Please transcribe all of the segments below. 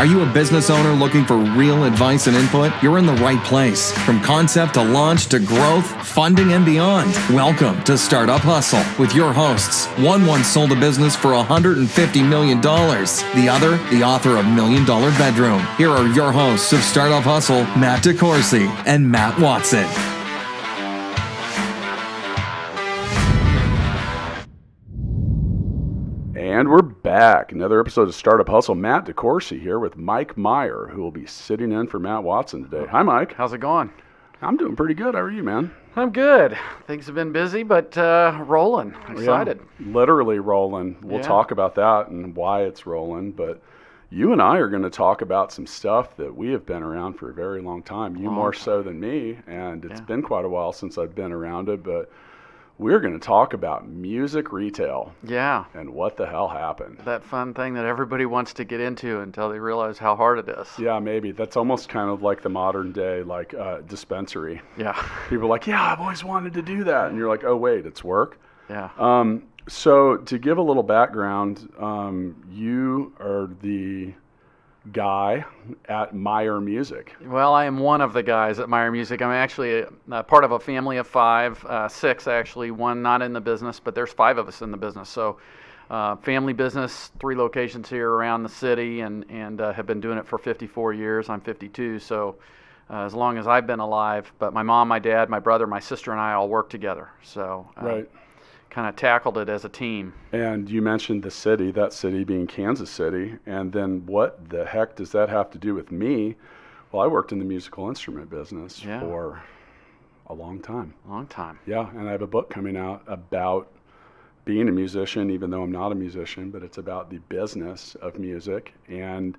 Are you a business owner looking for real advice and input? You're in the right place. From concept to launch to growth, funding, and beyond. Welcome to Startup Hustle with your hosts. One once sold a business for $150 million. The other, the author of $1 Million Bedroom. Here are your hosts of Startup Hustle, Matt Decoursey and Matt Watson. And we're back. Another episode of Startup Hustle. Matt Decoursey here with Mike Meyer, who will be sitting in for Matt Watson today. Hi, Mike. How's it going? I'm doing pretty good. How are you, man? I'm good. Things have been busy, but rolling. Excited. Yeah, literally rolling. We'll talk about that and why it's rolling. But you and I are going to talk about some stuff that we have been around for a very long time. You more so than me, and it's been quite a while since I've been around it. But we're going to talk about music retail. Yeah. And what the hell happened. That fun thing that everybody wants to get into until they realize how hard it is. Yeah, maybe. That's almost kind of like the modern day, like dispensary. Yeah. People are like, yeah, I've always wanted to do that. And you're like, oh, wait, it's work? Yeah. So to give a little background, you are the guy at Meyer Music. Well, I am one of the guys at Meyer Music. I'm actually part of a family of six actually, one not in the business, but there's five of us in the business. So family business, 3 locations here around the city, and have been doing it for 54 years. I'm 52, so as long as I've been alive. But my mom, my dad, my brother, my sister, and I all work together. So right. Kind of tackled it as a team. And you mentioned the city, that city being Kansas City. And then what the heck does that have to do with me? Well, I worked in the musical instrument business for a long time. Long time. Yeah, and I have a book coming out about being a musician, even though I'm not a musician, but it's about the business of music. And,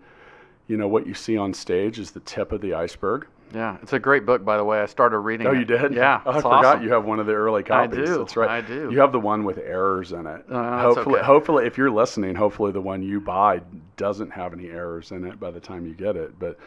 you know, what you see on stage is the tip of the iceberg. Yeah, it's a great book, by the way. I started reading it. Oh, you did? Yeah, I forgot you have one of the early copies. I do. That's right. I do. You have the one with errors in it. Hopefully, okay. Hopefully, if you're listening, hopefully the one you buy doesn't have any errors in it by the time you get it. But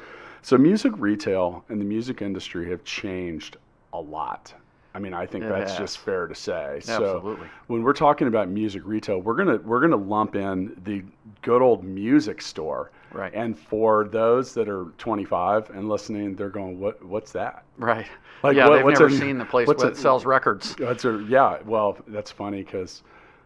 so music retail and the music industry have changed a lot. I mean, I think that's just fair to say. Absolutely. So when we're talking about music retail, we're gonna lump in the good old music store. Right. And for those that are 25 and listening, they're going, what's that? Right. Like, yeah, they've never seen the place that sells records. Yeah, well, that's funny because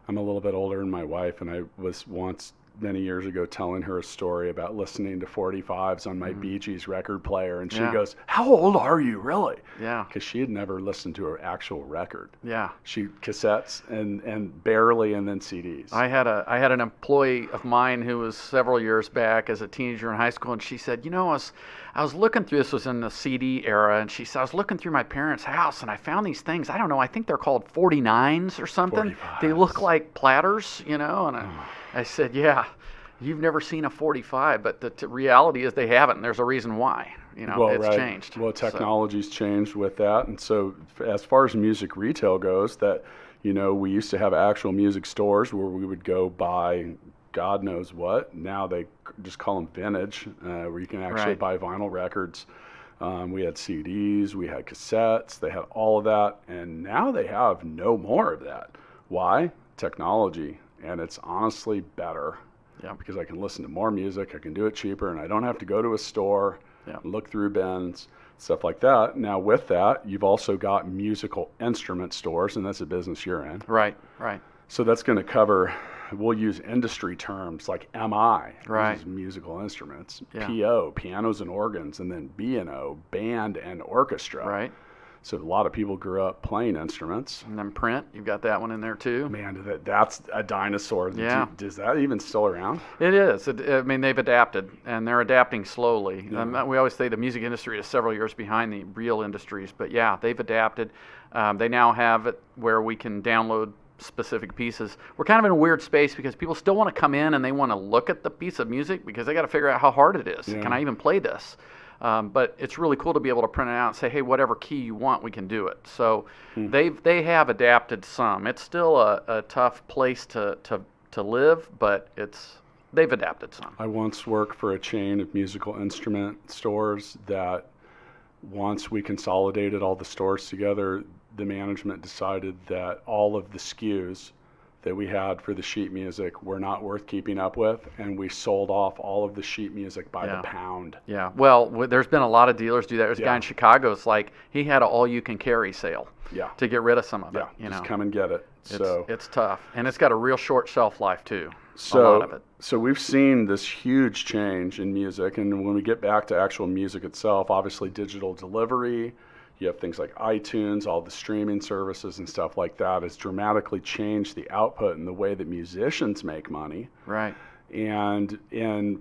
I'm a little bit older than my wife, and I was once many years ago telling her a story about listening to 45s on my Bee Gees record player, and she goes, how old are you, really? Yeah. Because she had never listened to an actual record. Yeah. She cassettes and barely, and then CDs. I had an employee of mine who was several years back as a teenager in high school, and she said, you know, I was looking through, this was in the CD era, and she said, I was looking through my parents' house, and I found these things. I don't know, I think they're called 49s or something. 45s. They look like platters, you know, and I said, yeah, you've never seen a 45, but the reality is they haven't, and there's a reason why. You know, it's changed. Well, technology's changed with that, and so as far as music retail goes, that, you know, we used to have actual music stores where we would go buy God knows what. Now they just call them vintage, where you can actually buy vinyl records. We had CDs, we had cassettes, they had all of that, and now they have no more of that. Why? Technology, and it's honestly better. Yeah, because I can listen to more music, I can do it cheaper, and I don't have to go to a store and look through bins, stuff like that. Now, with that, you've also got musical instrument stores, and that's a business you're in. Right. So that's going to cover, we'll use industry terms like MI, right, which is musical instruments, PO, pianos and organs, and then B&O, band and orchestra. Right. So a lot of people grew up playing instruments. And then print, you've got that one in there too. Man, that's a dinosaur. Yeah. Is that even still around? It is. I mean, they've adapted, and they're adapting slowly. Yeah. We always say the music industry is several years behind the real industries, but yeah, they've adapted. They now have it where we can download specific pieces. We're kind of in a weird space because people still want to come in and they want to look at the piece of music because they got to figure out how hard it is. Yeah. Can I even play this? But it's really cool to be able to print it out and say, hey, whatever key you want, we can do it. So they have adapted some. It's still a tough place to live, but they've adapted some. I once worked for a chain of musical instrument stores that once we consolidated all the stores together, the management decided that all of the SKUs that we had for the sheet music were not worth keeping up with, and we sold off all of the sheet music by the pound. Yeah, well, there's been a lot of dealers do that. There's a guy in Chicago, it's like he had an all-you-can-carry sale to get rid of some of it. Just come and get it. It's tough, and it's got a real short shelf life too. A lot of it. So we've seen this huge change in music, and when we get back to actual music itself, obviously digital delivery, you have things like iTunes, all the streaming services and stuff like that has dramatically changed the output and the way that musicians make money. Right. And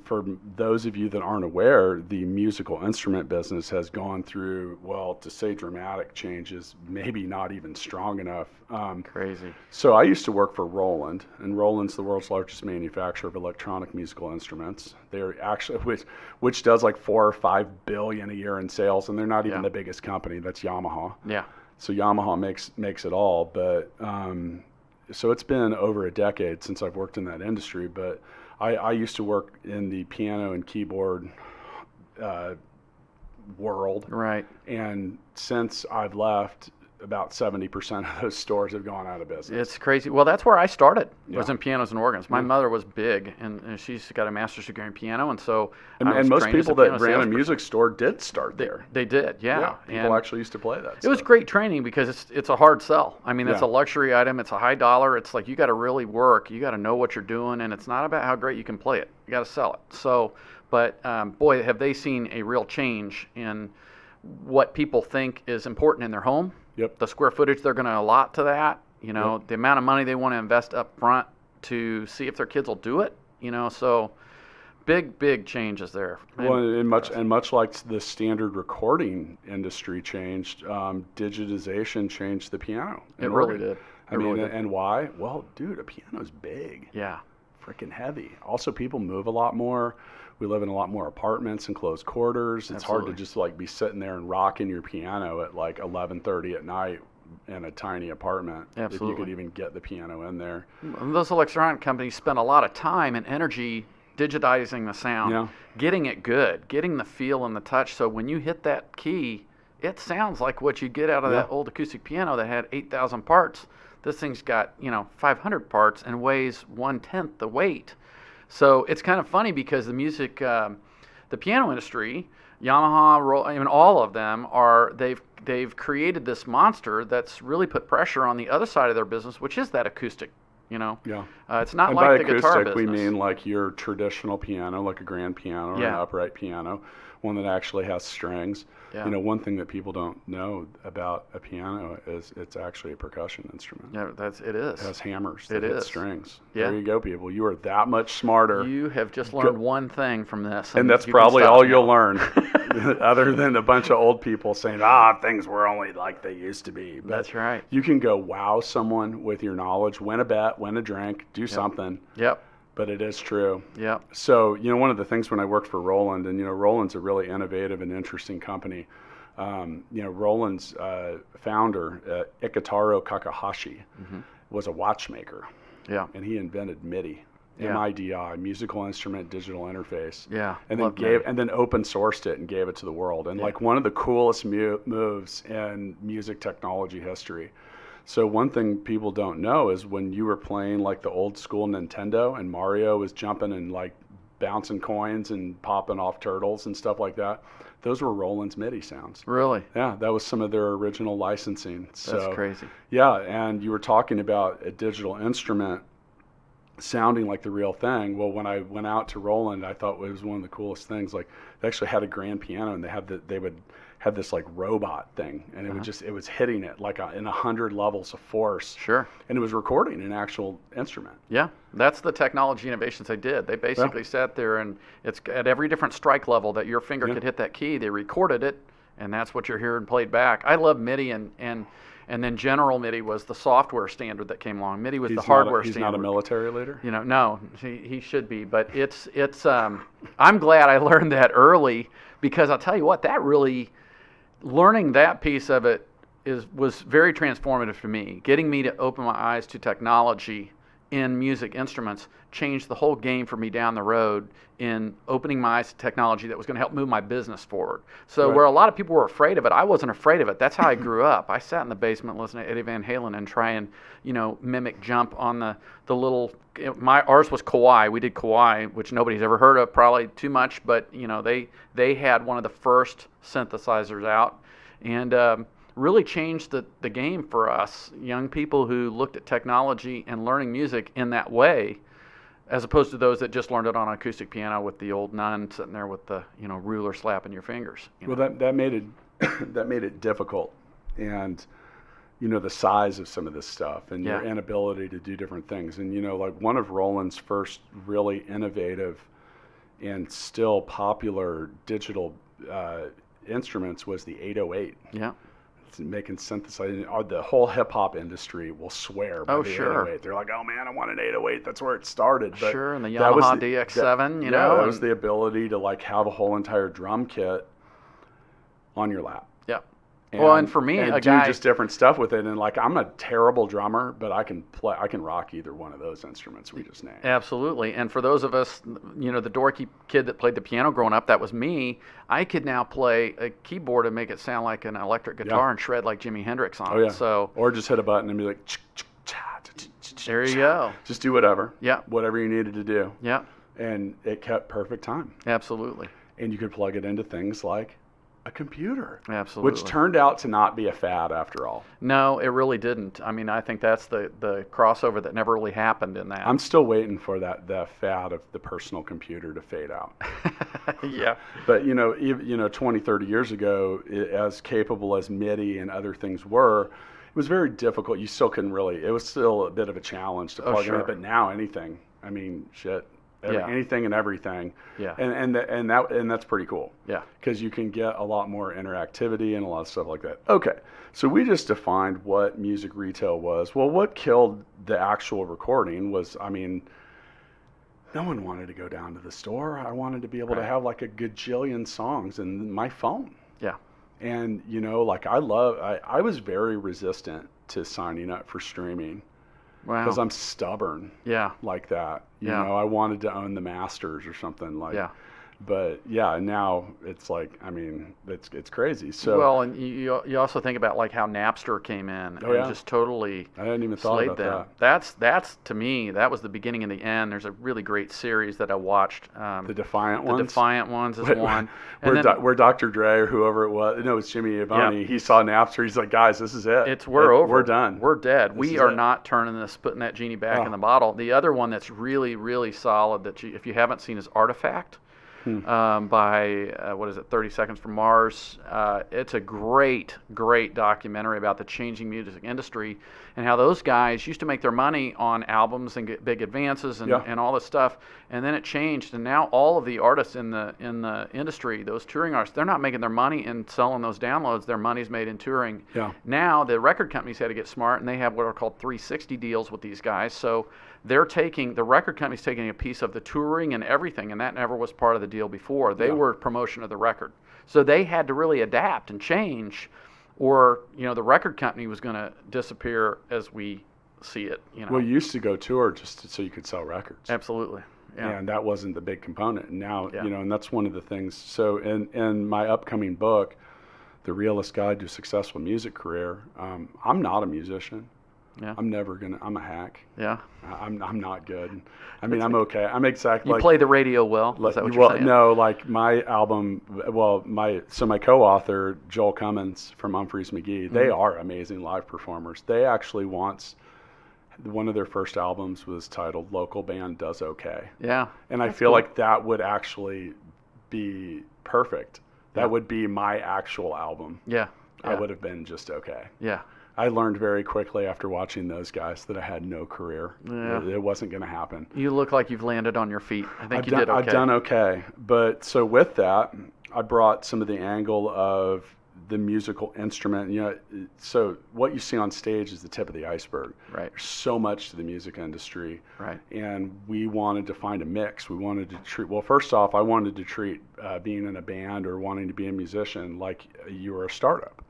for those of you that aren't aware, the musical instrument business has gone through, well, to say dramatic changes, maybe not even strong enough. Crazy. So I used to work for Roland, and Roland's the world's largest manufacturer of electronic musical instruments. They're actually, which does like 4 or 5 billion a year in sales, and they're not even the biggest company. That's Yamaha. Yeah. So Yamaha makes it all, but so it's been over a decade since I've worked in that industry, but I used to work in the piano and keyboard world. Right. And since I've left, about 70% of those stores have gone out of business. It's crazy. Well, that's where I started, was in pianos and organs. My mother was big, and she's got a master's degree in piano, and so and most people that ran a music store did start there. They did, yeah. People actually used to play that. It was great training because it's a hard sell. I mean, it's a luxury item. It's a high dollar. It's like you got to really work. You got to know what you're doing, and it's not about how great you can play it. You got to sell it. So, but boy, have they seen a real change in what people think is important in their home. Yep. The square footage they're going to allot to that, the amount of money they want to invest up front to see if their kids will do it, so big changes there. Well, and much like the standard recording industry changed, digitization changed the piano. It really did. And why? Well, dude, a piano's big. Yeah. Freaking heavy. Also, people move a lot more. We live in a lot more apartments and closed quarters. It's hard to just like be sitting there and rocking your piano at like 11:30 at night in a tiny apartment. Absolutely. If you could even get the piano in there. And those electronic companies spend a lot of time and energy digitizing the sound, getting it good, getting the feel and the touch. So when you hit that key, it sounds like what you get out of that old acoustic piano that had 8,000 parts. This thing's got 500 parts and weighs 1/10 the weight. So it's kind of funny because the music, the piano industry, Yamaha, all of them they've created this monster that's really put pressure on the other side of their business, which is that acoustic. It's not like the guitar business. We mean like your traditional piano, like a grand piano or an upright piano, one that actually has strings. Yeah. One thing that people don't know about a piano is it's actually a percussion instrument. Yeah, it is. It has hammers that hit strings. Yeah. There you go, people. You are that much smarter. You have just learned one thing from this. And that's probably all you'll learn, other than a bunch of old people saying, things were only like they used to be. But that's right. You can go wow someone with your knowledge, win a bet, win a drink, do something. Yep. But it is true. Yeah. So, one of the things when I worked for Roland, and, Roland's a really innovative and interesting company. Roland's founder, Iketaro Kakahashi, was a watchmaker. Yeah. And he invented MIDI. MIDI, musical instrument digital interface. Yeah. And then open sourced it and gave it to the world. And like one of the coolest moves in music technology history. So one thing people don't know is when you were playing like the old school Nintendo and Mario was jumping and like bouncing coins and popping off turtles and stuff like that, those were Roland's MIDI sounds. Really? Yeah, that was some of their original licensing. That's crazy. Yeah, and you were talking about a digital instrument sounding like the real thing. Well, when I went out to Roland, I thought it was one of the coolest things. Like they actually had a grand piano, and they would have this like robot thing, and it was hitting it like in 100 levels of force. Sure. And it was recording an actual instrument. Yeah, that's the technology innovations they did. They basically sat there, and it's at every different strike level that your finger could hit that key. They recorded it, and that's what you're hearing played back. I love MIDI, and then General MIDI was the software standard that came along. MIDI was the hardware standard. He's not a military leader? No, he should be. But it's I'm glad I learned that early, because I'll tell you what, learning that piece of it was very transformative for me, getting me to open my eyes to technology in music instruments changed the whole game for me down the road in opening my eyes to technology that was going to help move my business forward. So Right. where a lot of people were afraid of it, I wasn't afraid of it. That's how I grew up. I sat in the basement listening to Eddie Van Halen and try and, mimic jump on the little, ours was Kawai. We did Kawai, which nobody's ever heard of, probably too much, but, they had one of the first synthesizers out. And really changed the game for us, young people who looked at technology and learning music in that way, as opposed to those that just learned it on an acoustic piano with the old nun sitting there with the ruler slapping your fingers. Well, that made it that made it difficult, and the size of some of this stuff and your inability to do different things. And like one of Roland's first really innovative and still popular digital instruments was the 808. Yeah. Making synthesizing. The whole hip hop industry will swear by the sure. 808. They're like, oh man, I want an 808. That's where it started. But sure, and the that was Yamaha DX7, that was the ability to like have a whole entire drum kit on your lap. Yeah. And for me, and a do guy just different stuff with it. And like, I'm a terrible drummer, but I can rock either one of those instruments we just named. Absolutely. And for those of us, the dorky kid that played the piano growing up, that was me. I could now play a keyboard and make it sound like an electric guitar and shred like Jimi Hendrix on it. So, or just hit a button and be like, there you go. Just do whatever. Yeah. Whatever you needed to do. Yeah. And it kept perfect time. Absolutely. And you could plug it into things like a computer. Absolutely. Which turned out to not be a fad after all. No, it really didn't. I mean, I think that's the crossover that never really happened in that. I'm still waiting for the fad of the personal computer to fade out. Yeah. But, 20, 30 years ago, as capable as MIDI and other things were, it was very difficult. You still couldn't really, it was still a bit of a challenge to plug in. But now anything, I mean, shit. Anything and everything, and that's pretty cool. Yeah, because you can get a lot more interactivity and a lot of stuff like that. Okay, so we just defined what music retail was. Well, what killed the actual recording was, I mean, no one wanted to go down to the store. I wanted to be able to have like a gajillion songs in my phone. Yeah, and like I was very resistant to signing up for streaming. Wow. Because I'm stubborn. Yeah. Like that. You know, I wanted to own the masters or something like. Yeah. But now it's like, I mean, it's crazy. So well, and you also think about like how Napster came in and just totally. I hadn't even thought about that. That's to me, that was the beginning and the end. There's a really great series that I watched. The Defiant ones. The Defiant ones is one. Where Dr. Dre or whoever it was, no, it's Jimmy Iovine. He saw Napster. He's like, guys, this is it. We're over. We're done. We're dead. We are not putting that genie back in the bottle. The other one that's really, really solid that if you haven't seen is Artifact. By 30 Seconds from Mars. It's a great documentary about the changing music industry and how those guys used to make their money on albums and get big advances and all this stuff, and then it changed, and now all of the artists in the industry, those touring artists, they're not making their money in selling those downloads. Their money's made in touring. Yeah. Now the record companies had to get smart, and they have what are called 360 deals with these guys. So the record company's taking a piece of the touring and everything, and that never was part of the deal before. They were promotion of the record. So they had to really adapt and change, or the record company was going to disappear as we see it. Well, you used to go tour just so you could sell records. Absolutely. Yeah. And that wasn't the big component. And now, and that's one of the things. So in my upcoming book, The Realist Guide to a Successful Music Career, I'm not a musician. Yeah. I'm a hack. Yeah. I'm not good. I mean, I'm okay. I'm exactly You play the radio well? Is that what you're saying? No, like my album, my co-author, Joel Cummins from Humphreys McGee, they are amazing live performers. They actually one of their first albums was titled Local Band Does Okay. Yeah. And I feel like that would actually be perfect. That would be my actual album. Yeah. I would have been just okay. Yeah. I learned very quickly after watching those guys that I had no career. Yeah. It wasn't going to happen. You look like you've landed on your feet. I think you did okay. I've done okay. But so with that, I brought some of the angle of the musical instrument. So what you see on stage is the tip of the iceberg. Right. There's so much to the music industry. Right. And we wanted to find a mix. We wanted to treat, first off, I wanted to treat being in a band or wanting to be a musician like you were a startup.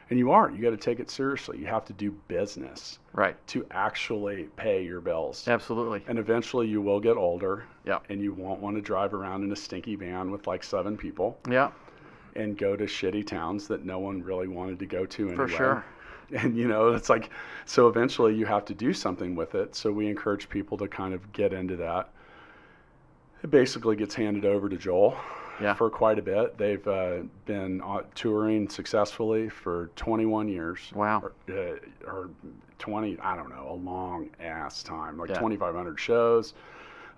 And you got to take it seriously. You have to do business to actually pay your bills. Absolutely. And eventually you will get older. Yeah. And you won't want to drive around in a stinky van with like 7 people. Yeah. And go to shitty towns that no one really wanted to go to anyway. For sure. And, it's like, so eventually you have to do something with it. So we encourage people to kind of get into that. It basically gets handed over to Joel for quite a bit. They've been touring successfully for 21 years. Wow. Or 20, I don't know, a long ass time, like 2,500 shows.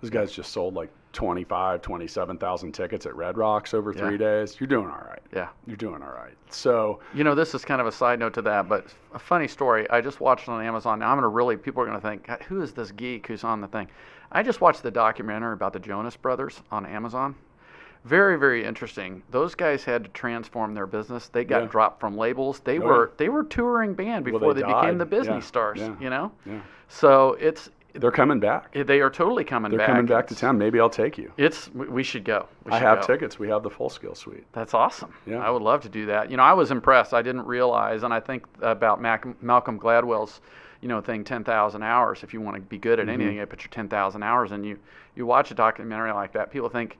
Those guys just sold like 27,000 tickets at Red Rocks over 3 days. You're doing all right. Yeah. You're doing all right. So, this is kind of a side note to that, but a funny story. I just watched it on Amazon. Now people are going to think, who is this geek who's on the thing? I just watched the documentary about the Jonas Brothers on Amazon. Very, very interesting. Those guys had to transform their business. They got dropped from labels. They were touring band before they became the business stars, Yeah. So they're coming back. They are totally coming back. They're coming back to town. Maybe I'll take you. We should go. I have tickets. We have the full scale suite. That's awesome. Yeah. I would love to do that. I was impressed. I didn't realize, and I think about Malcolm Gladwell's, thing, 10,000 hours. If you want to be good at anything, you put your 10,000 hours, and you watch a documentary like that. People think,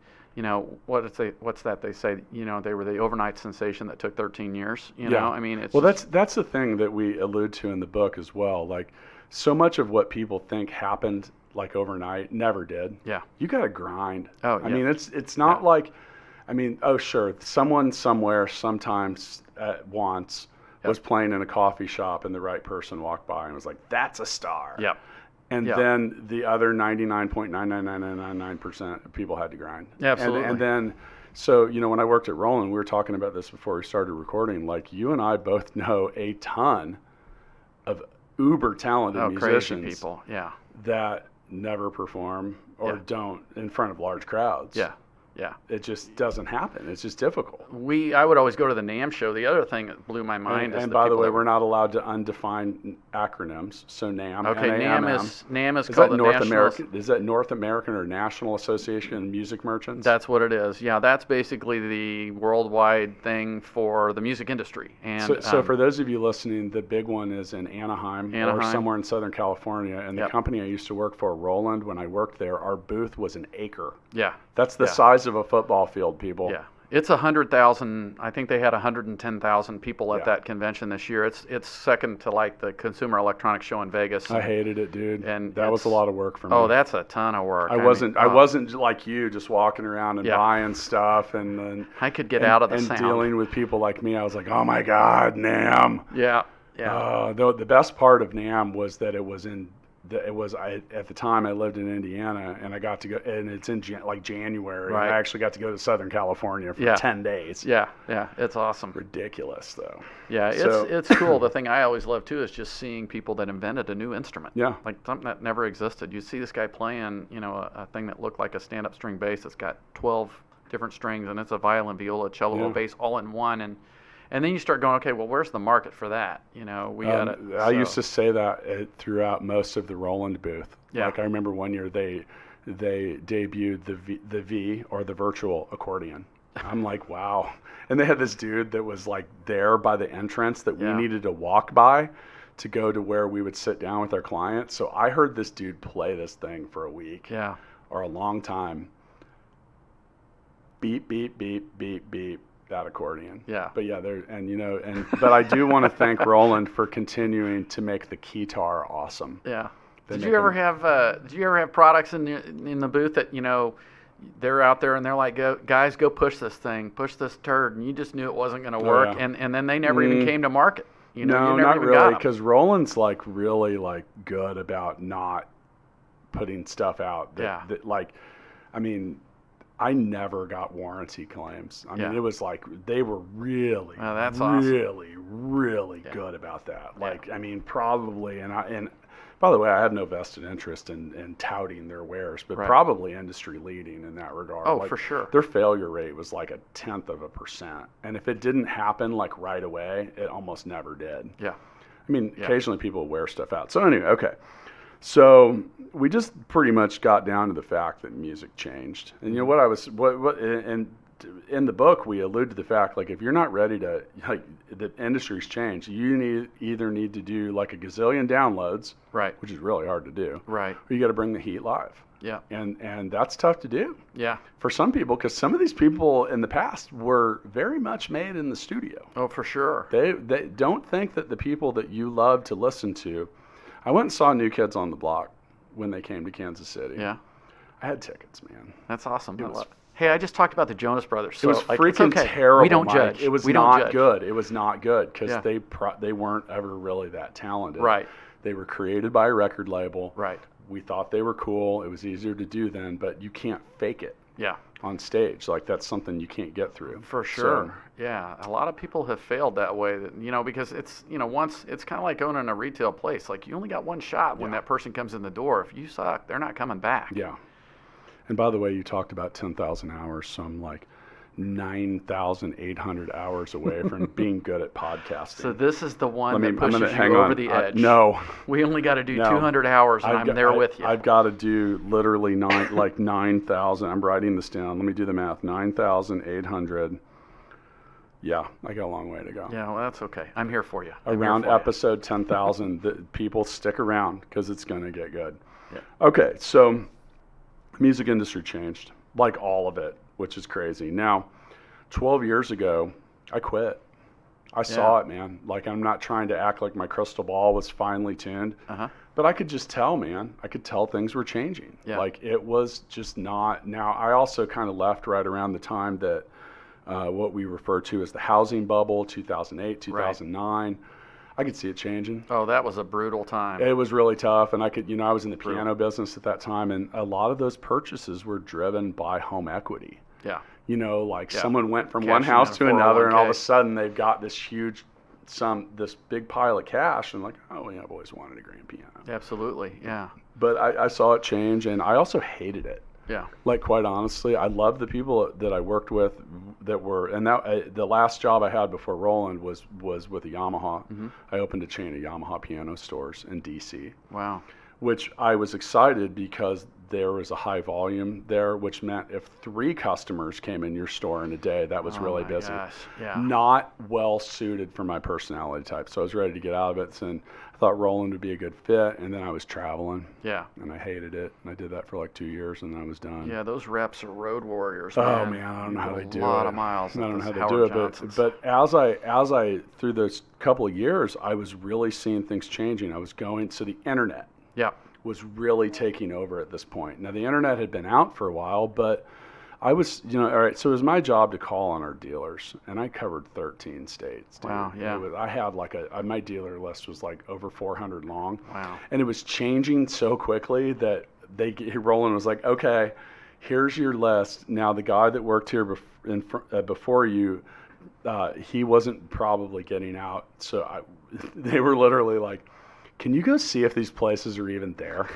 what's that they say? They were the overnight sensation that took 13 years. I mean, it's that's the thing that we allude to in the book as well. Like, so much of what people think happened like overnight never did. Yeah. You got to grind. Oh, I mean, it's not like, sure, someone somewhere sometimes once was playing in a coffee shop and the right person walked by and was like, that's a star. Yeah. And then the other 99.99999% of people had to grind. Yeah, absolutely. And then, so, when I worked at Roland, we were talking about this before we started recording, like you and I both know a ton of uber talented musicians crazy people, that never perform or don't in front of large crowds. Yeah. It just doesn't happen. It's just difficult. I would always go to the NAMM show. The other thing that blew my mind is and by the way, we're not allowed to undefined acronyms. So NAMM. Okay, NAMM is called the Is that North American or National Association of Music Merchants? That's what it is. Yeah, that's basically the worldwide thing for the music industry. And so for those of you listening, the big one is in Anaheim. Or somewhere in Southern California. And the company I used to work for, Roland, when I worked there, our booth was an acre. Yeah. That's the size of a football field, people. Yeah. It's 100,000. I think they had 110,000 people at that convention this year. It's second to like the Consumer Electronics Show in Vegas. I hated it, dude. And that was a lot of work for me. Oh, that's a ton of work. I wasn't like you, just walking around and buying stuff, and then I could get out of the and sound. dealing with people like me. I was like, oh my God, NAMM. Yeah. The best part of NAMM was that it was at the time I lived in Indiana, and I got to go, and it's in January. Right. And I actually got to go to Southern California for 10 days. Yeah, it's awesome. Ridiculous, though. Yeah, it's cool. The thing I always love too is just seeing people that invented a new instrument. Yeah. Like something that never existed. You see this guy playing, a thing that looked like a stand-up string bass. It's got 12 different strings, and it's a violin, viola, cello, a bass all in one, and then you start going, okay, well, where's the market for that? I used to say that throughout most of the Roland booth. Yeah. Like I remember one year they debuted the V or the virtual accordion. I'm like, wow. And they had this dude that was like there by the entrance that we needed to walk by to go to where we would sit down with our clients. So I heard this dude play this thing for a week or a long time. Beep, beep, beep, beep, beep. That accordion. Yeah. But but I do want to thank Roland for continuing to make the keytar awesome. Yeah. Did you ever have products in the booth that they're out there and they're like, guys, go push this turd, and you just knew it wasn't going to work, and then they never even came to market. No, not really, because Roland's like really like good about not putting stuff out. I never got warranty claims. I mean, it was like they were really, really good about that. Probably, and by the way, I had no vested interest in touting their wares, but probably industry leading in that regard. Oh, for sure. Their failure rate was like 0.1%, and if it didn't happen like right away, it almost never did. Yeah. I mean, occasionally people wear stuff out. So anyway, okay. So we just pretty much got down to the fact that music changed, and and in the book, we allude to the fact, like, if you're not ready to, like, the industry's changed, you either need to do like a gazillion downloads, right, which is really hard to do, right, or you got to bring the heat live. Yeah. And that's tough to do. Yeah. For some people, because some of these people in the past were very much made in the studio. Oh, for sure. They don't think that the people that you love to listen to. I went and saw New Kids on the Block when they came to Kansas City. Yeah. I had tickets, man. That's awesome. Hey, I just talked about the Jonas Brothers. So it was freaking terrible. We don't Mike. judge. It was not good. It was not good because they weren't ever really that talented. Right. They were created by a record label. Right. We thought they were cool. It was easier to do then, but you can't fake it. Yeah. On stage, like that's something you can't get through. For sure. So, yeah. A lot of people have failed that way, because it's, once it's kind of like owning a retail place. Like you only got one shot when that person comes in the door. If you suck, they're not coming back. Yeah. And by the way, you talked about 10,000 hours, so I'm like 9,800 hours away from being good at podcasting. So this is the one that pushes you over the edge. No. We only got to do 200 hours, and I'm there with you. I've got to do literally 9,000. I'm writing this down. Let me do the math. 9,800. Yeah, I got a long way to go. Yeah, well, that's okay. I'm here for you. Around episode 10,000, the people stick around because it's going to get good. Yeah. Okay, so music industry changed, like all of it, which is crazy. Now, 12 years ago, I quit. I saw it, man. Like, I'm not trying to act like my crystal ball was finely tuned, but I could just tell, man. I could tell things were changing. Yeah. Like, it was just not. Now, I also kind of left right around the time that what we refer to as the housing bubble, 2008, 2009. Right. I could see it changing. Oh, that was a brutal time. It was really tough, and I could, I was in the piano business at that time, and a lot of those purchases were driven by home equity. Yeah. Like someone went from one house to another, and all of a sudden they've got this huge this big pile of cash, and like, oh, yeah, I've always wanted a grand piano. Absolutely, yeah. But I saw it change, and I also hated it. Yeah. Like, quite honestly, I love the people that I worked with that were, and that the last job I had before Roland was with a Yamaha. Mm-hmm. I opened a chain of Yamaha piano stores in DC. Wow. Which I was excited because there was a high volume there, which meant if 3 customers came in your store in a day, that was really busy. Gosh. Yeah. Not well suited for my personality type. So I was ready to get out of it. And I thought Roland would be a good fit. And then I was traveling. Yeah. And I hated it. And I did that for like 2 years, and then I was done. Yeah, those reps are road warriors, man. man. Oh, man, I don't know how they do it. A lot of miles. I don't know how they do it. But as I, through those couple of years, I was really seeing things changing. I was going to the internet. Yeah. Was really taking over at this point. Now, the internet had been out for a while, but I was, all right, so it was my job to call on our dealers, and I covered 13 states. Dude. Wow, yeah. I had like my dealer list was like over 400 long. Wow. And it was changing so quickly that Roland was like, okay, here's your list. Now, the guy that worked here before you, he wasn't probably getting out. So they were literally like, can you go see if these places are even there?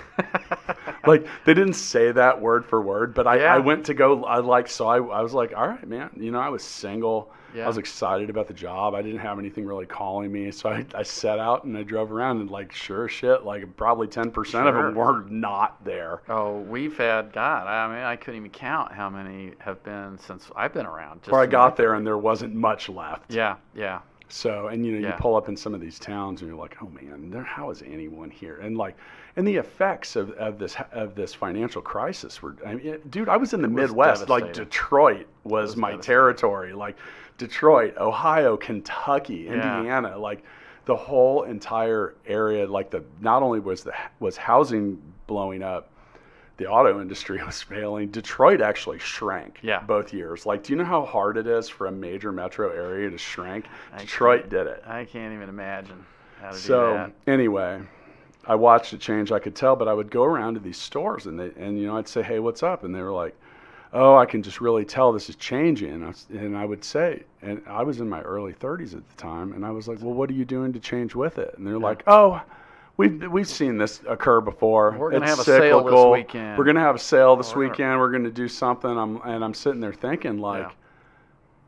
Like, they didn't say that word for word, but I went to go, I was like, all right, man. I was single. Yeah. I was excited about the job. I didn't have anything really calling me. So I set out and I drove around, and like, sure as shit, like probably 10% of them were not there. Oh, we've had, God, I mean, I couldn't even count how many have been since I've been around. Or I got there and there wasn't much left. Yeah, yeah. So, and you pull up in some of these towns and you're like, oh man, how is anyone here? And like, and the effects of this financial crisis were, I mean, dude, I was in the Midwest, like Detroit was my territory, like Detroit, Ohio, Kentucky, Indiana, like the whole entire area, like not only was housing blowing up, the auto industry was failing. Detroit actually shrank both years. Like, do you know how hard it is for a major metro area to shrink? Detroit did it. I can't even imagine how to do that. So anyway, I watched it change. I could tell, but I would go around to these stores and I'd say, hey, what's up? And they were like, oh, I can just really tell this is changing. And I would say, and I was in my early 30s at the time, and I was like, well, what are you doing to change with it? And they're like, oh, We've seen this occur before. We're going to have a sale this weekend. We're going to have a sale this weekend. We're going to do something. I'm sitting there thinking like,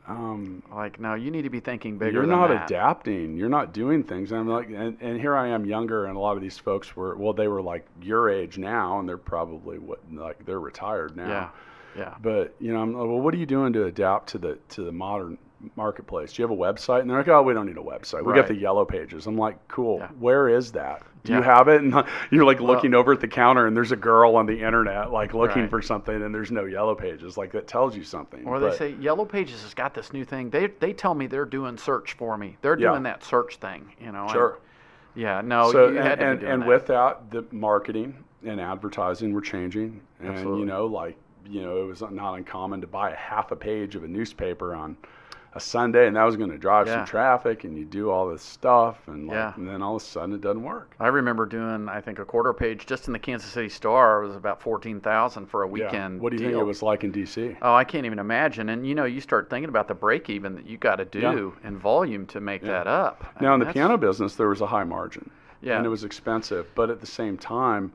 no, you need to be thinking bigger. You're not adapting. You're not doing things. And I'm like, and here I am younger, and a lot of these folks they were like your age now, and they're probably they're retired now. Yeah. Yeah. But I'm like, well, what are you doing to adapt to the modern marketplace? Do you have a website? And they're like, oh, we don't need a website. We got the yellow pages. I'm like, cool. Yeah. Where is that? Do you have it? And you're like looking over at the counter, and there's a girl on the internet like looking for something, and there's no yellow pages. Like, that tells you something. Or they say Yellow Pages has got this new thing. They tell me they're doing search for me. They're doing that search thing. Sure. No. So you had to be doing that. with that, the marketing and advertising were changing, and Absolutely. it was not uncommon to buy half a page of a newspaper on a Sunday, and that was going to drive some traffic, and you do all this stuff, and then all of a sudden it doesn't work. I remember doing, I think, a quarter page just in the Kansas City Star. It was about $14,000 for a weekend. What do you think it was like in DC? Oh, I can't even imagine. And you start thinking about the break even that you got to do in volume to make that up. Now, in the piano business, there was a high margin, and it was expensive, but at the same time,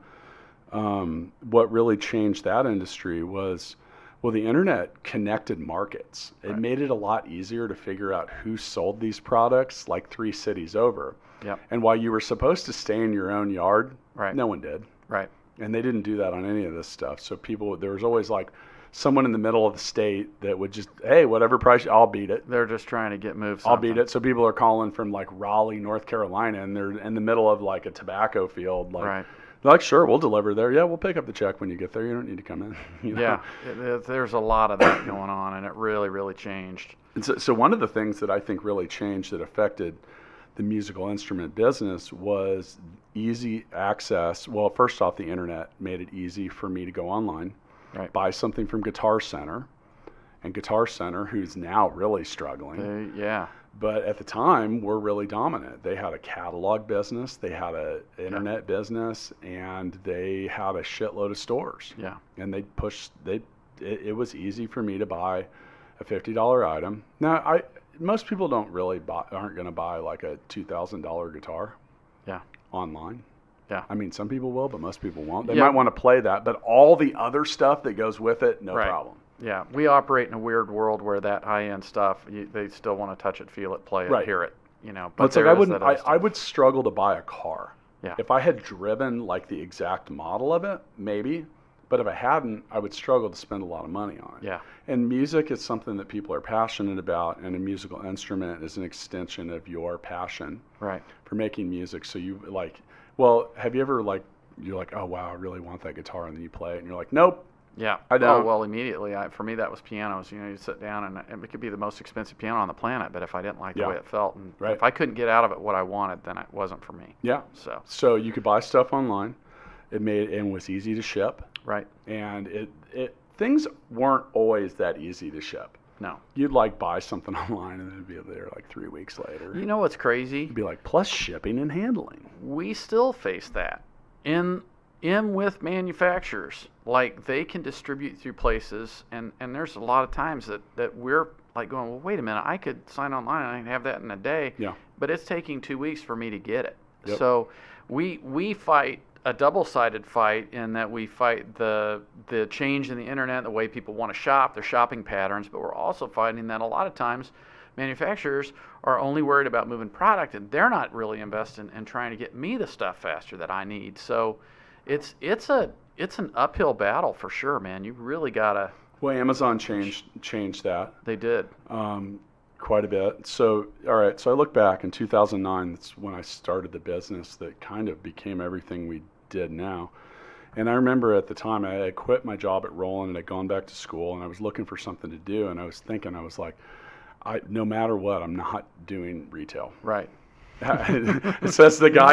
what really changed that industry was, the internet connected markets. It made it a lot easier to figure out who sold these products like 3 cities over. Yep. And while you were supposed to stay in your own yard, no one did. Right. And they didn't do that on any of this stuff. So there was always like someone in the middle of the state that would just, hey, whatever price, I'll beat it. They're just trying to get moved. I'll beat it. So people are calling from like Raleigh, North Carolina, and they're in the middle of like a tobacco field. Like, they're like, sure, we'll deliver there. Yeah, we'll pick up the check when you get there. You don't need to come in. Yeah, there's a lot of that going on, and it really, really changed. And so one of the things that I think really changed that affected the musical instrument business was easy access. Well, first off, the internet made it easy for me to go online, buy something from Guitar Center, and Guitar Center, who's now really struggling. But at the time, we're really dominant. They had a catalog business, they had an internet business, and they had a shitload of stores. Yeah. And it was easy for me to buy a $50 item. Now, most people aren't going to buy like a $2,000 guitar online. Yeah. I mean, some people will, but most people won't. They might want to play that, but all the other stuff that goes with it, no problem. Yeah, we operate in a weird world where that high-end stuff, they still want to touch it, feel it, play it, hear it. But it's like I would struggle to buy a car. Yeah. If I had driven like the exact model of it, maybe. But if I hadn't, I would struggle to spend a lot of money on it. Yeah. And music is something that people are passionate about, and a musical instrument is an extension of your passion for making music. So you have you ever you're like, oh wow, I really want that guitar, and then you play it, and you're like, nope. Yeah. I don't. Oh, well, immediately. For me, that was pianos. You sit down, and it could be the most expensive piano on the planet, but if I didn't like the way it felt, and if I couldn't get out of it what I wanted, then it wasn't for me. Yeah. So you could buy stuff online. It was easy to ship. Right. And things weren't always that easy to ship. No. You'd buy something online, and then it'd be there 3 weeks later. You know what's crazy? It'd be plus shipping and handling. We still face that in with manufacturers. They can distribute through places, and there's a lot of times that we're going, well, wait a minute, I could sign online and I can have that in a day. Yeah. But it's taking 2 weeks for me to get it. Yep. So we fight a double-sided fight in that we fight the change in the internet, the way people want to shop, their shopping patterns, but we're also fighting that a lot of times manufacturers are only worried about moving product, and they're not really investing in trying to get me the stuff faster that I need. So it's an uphill battle for sure, man. You really gotta. Well, Amazon changed that. They did. Quite a bit. So, all right. So I look back in 2009. That's when I started the business that kind of became everything we did now. And I remember at the time I had quit my job at Roland and had gone back to school, and I was looking for something to do. And I was thinking, I was like, no matter what, I'm not doing retail. Right. It says the guy.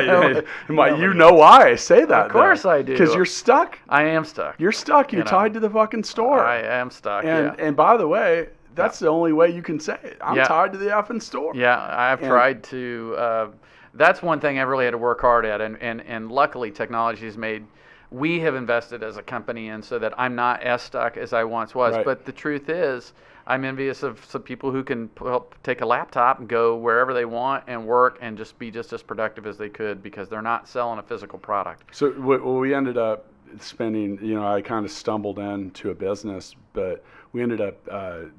You know why I say that? Of course I do. Because you're stuck. I am stuck. You're stuck. You're tied to the fucking store. I am stuck. And by the way, that's the only way you can say it. I'm tied to the effing store. Yeah, I've tried to. That's one thing I really had to work hard at, and luckily technology has made. We have invested as a company in so that I'm not as stuck as I once was. Right. But the truth is, I'm envious of some people who can take a laptop and go wherever they want and work and just be just as productive as they could because they're not selling a physical product. So we ended up spending, I kind of stumbled into a business, but we ended up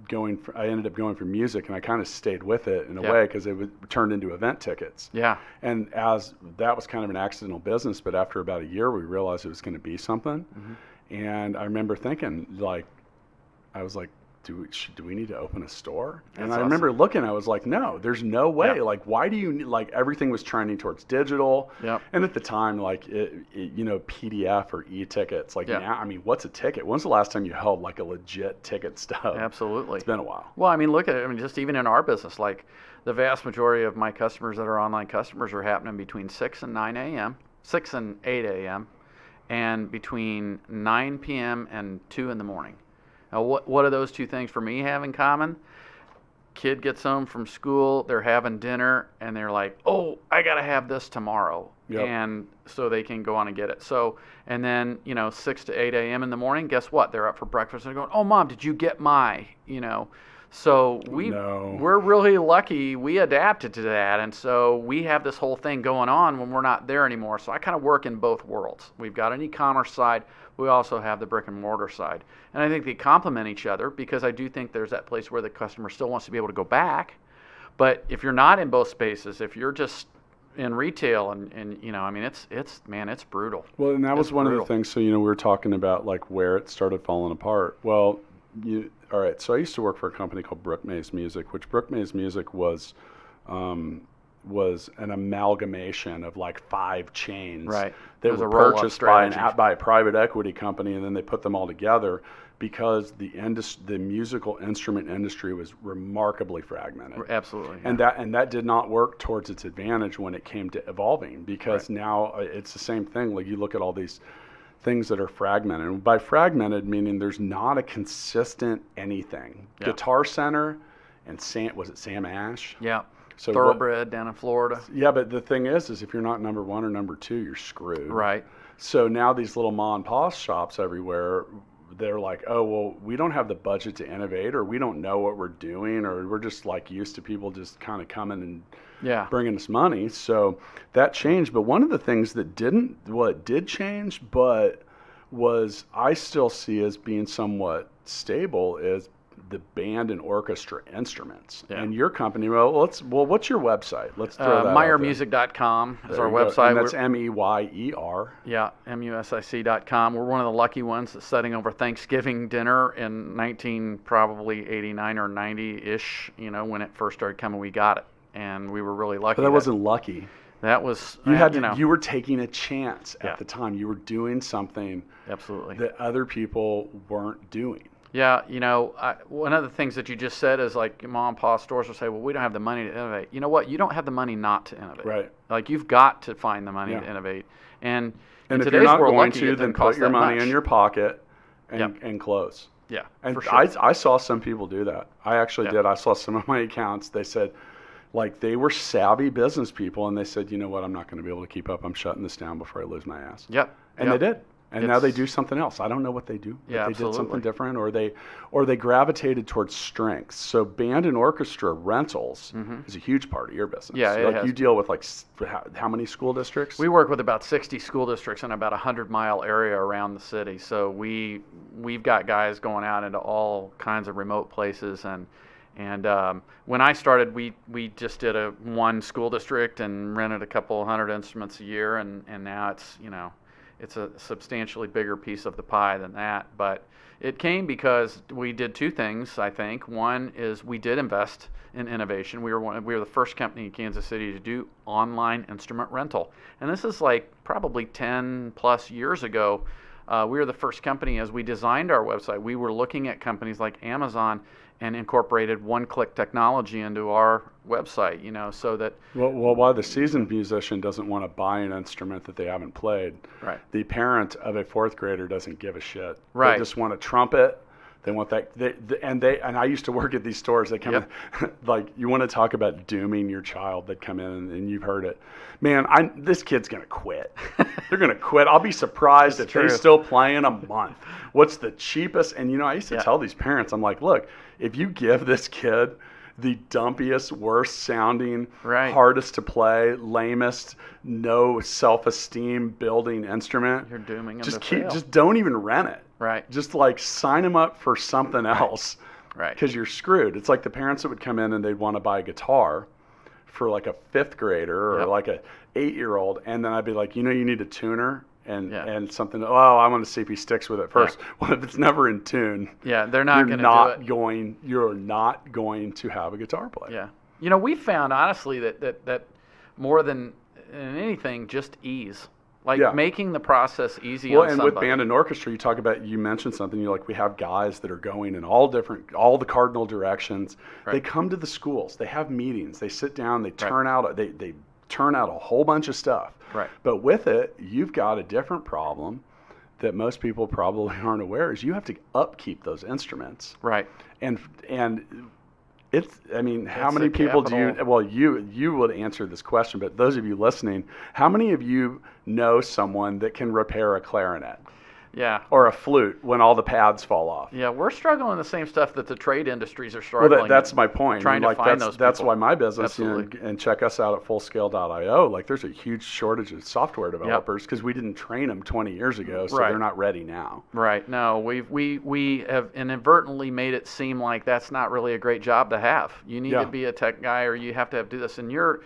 going for music, and I kind of stayed with it in a way because it turned into event tickets. Yeah. And as that was kind of an accidental business, but after about a year, we realized it was going to be something. Mm-hmm. And I remember thinking, I was like, do we need to open a store? And That's I remember looking, I was like, no, there's no way. Yeah. Like, why do you, like, everything was trending towards digital. Yep. And at the time, like, you know, PDF or e-tickets, like Yeah. now, I mean, what's a ticket? When's the last time you held like a legit ticket stub? Absolutely. It's been a while. Well, I mean, look at it. I mean, just even in our business, like the vast majority of my customers that are online customers are happening between 6 and 9 a.m., 6 and 8 a.m., and between 9 p.m. and 2 in the morning. Now, what do those two things for me have in common? Kid gets home from school, they're having dinner, and they're like, oh, I got to have this tomorrow. Yep. And so they can go on and get it. So, and then, 6 to 8 a.m. in the morning, guess what? They're up for breakfast and they're going, oh, Mom, did you get my, So we're really lucky we adapted to that. And so we have this whole thing going on when we're not there anymore. So I kind of work in both worlds. We've got an e-commerce side. We also have the brick and mortar side. And I think they complement each other because I do think there's that place where the customer still wants to be able to go back. But if you're not in both spaces, if you're just in retail and I mean, it's brutal. Well, and that was one of the things. So, we were talking about like where it started falling apart. Well, all right. So I used to work for a company called Brook Mays Music, which Brook Mays Music was an amalgamation of like 5 chains right. that were purchased by a private equity company, and then they put them all together because the musical instrument industry was remarkably fragmented. Absolutely. And that did not work towards its advantage when it came to evolving, because now it's the same thing. Like you look at all these things that are fragmented. And by fragmented, meaning there's not a consistent anything. Yeah. Guitar Center and Sam Ash? Yeah. So Thoroughbred down in Florida. Yeah, but the thing is if you're not number 1 or number 2, you're screwed. Right. So now these little mom and pop shops everywhere, they're like, oh, well, we don't have the budget to innovate, or we don't know what we're doing, or we're just like used to people just kind of coming and bringing us money. So that changed. But one of the things that did change, but was I still see as being somewhat stable, is the band and orchestra instruments. Yeah. And your company, what's your website? Let's throw that MeyerMusic.com is our website. And that's MEYER. Yeah, MUSIC.com. We're one of the lucky ones that's setting over Thanksgiving dinner in 1989 or 90-ish, when it first started coming, we got it. And we were really lucky. But that wasn't lucky. That was you were taking a chance at the time. You were doing something absolutely that other people weren't doing. Yeah, one of the things that you just said is like mom and pop stores will say, well, we don't have the money to innovate. You know what? You don't have the money not to innovate. Right. Like you've got to find the money to innovate. And in if today's you're not world, going to, then put your money in your pocket and close. Yeah, and for sure. I saw some people do that. I actually did. I saw some of my accounts. They said, like, they were savvy business people, and they said, you know what? I'm not going to be able to keep up. I'm shutting this down before I lose my ass. Yep. And they did. And now they do something else. I don't know what they do. Yeah, they did something different, or they gravitated towards strengths. So band and orchestra rentals is a huge part of your business. Yeah, so you deal with like how many school districts? We work with about 60 school districts in about 100-mile area around the city. So we've got guys going out into all kinds of remote places. And when I started, we just did one school district and rented a couple hundred instruments a year, and now it's a substantially bigger piece of the pie than that. But it came because we did 2 things, I think. One is we did invest in innovation. We were the first company in Kansas City to do online instrument rental. And this is like probably 10 plus years ago. We were the first company, as we designed our website, we were looking at companies like Amazon and incorporated one-click technology into our website, so that... Well, while the seasoned musician doesn't want to buy an instrument that they haven't played, right, the parent of a 4th grader doesn't give a shit. Right. They just want a trumpet. They want that. And I used to work at these stores. They come in, like, you want to talk about dooming your child. They'd come in, and you've heard it. Man, this kid's going to quit. They're going to quit. I'll be surprised if they're still playing a month. What's the cheapest? And, I used to tell these parents, I'm like, look, if you give this kid the dumpiest, worst sounding, hardest to play, lamest, no self-esteem building instrument, you're dooming them to fail. Just don't even rent it. Right. Just like sign them up for something else. Right. Because you're screwed. It's like the parents that would come in and they'd want to buy a guitar for like a 5th grader or like a 8-year-old, and then I'd be like, you need a tuner. and something. Oh, I want to see if he sticks with it first. Well, if it's never in tune, they're not going to do it. You're not going to have a guitar player. Yeah. You know, we found honestly that more than anything, just ease. Like making the process easy on somebody. With band and orchestra, you mentioned something, you're like, we have guys that are going in all the cardinal directions. Right. They come to the schools, they have meetings, they sit down, they turn out a whole bunch of stuff. Right. But with it, you've got a different problem that most people probably aren't aware is you have to upkeep those instruments. Right. And how many people do you, well, you would answer this question, but those of you listening, how many of you know someone that can repair a clarinet? Yeah. Or a flute when all the pads fall off? Yeah, we're struggling the same stuff that the trade industries are struggling. Well, that's my point. Trying to find those people. That's why my business, and check us out at fullscale.io, like there's a huge shortage of software developers because we didn't train them 20 years ago, so they're not ready now. Right. No, we have inadvertently made it seem like that's not really a great job to have. You need to be a tech guy, or you have to do this. And you're,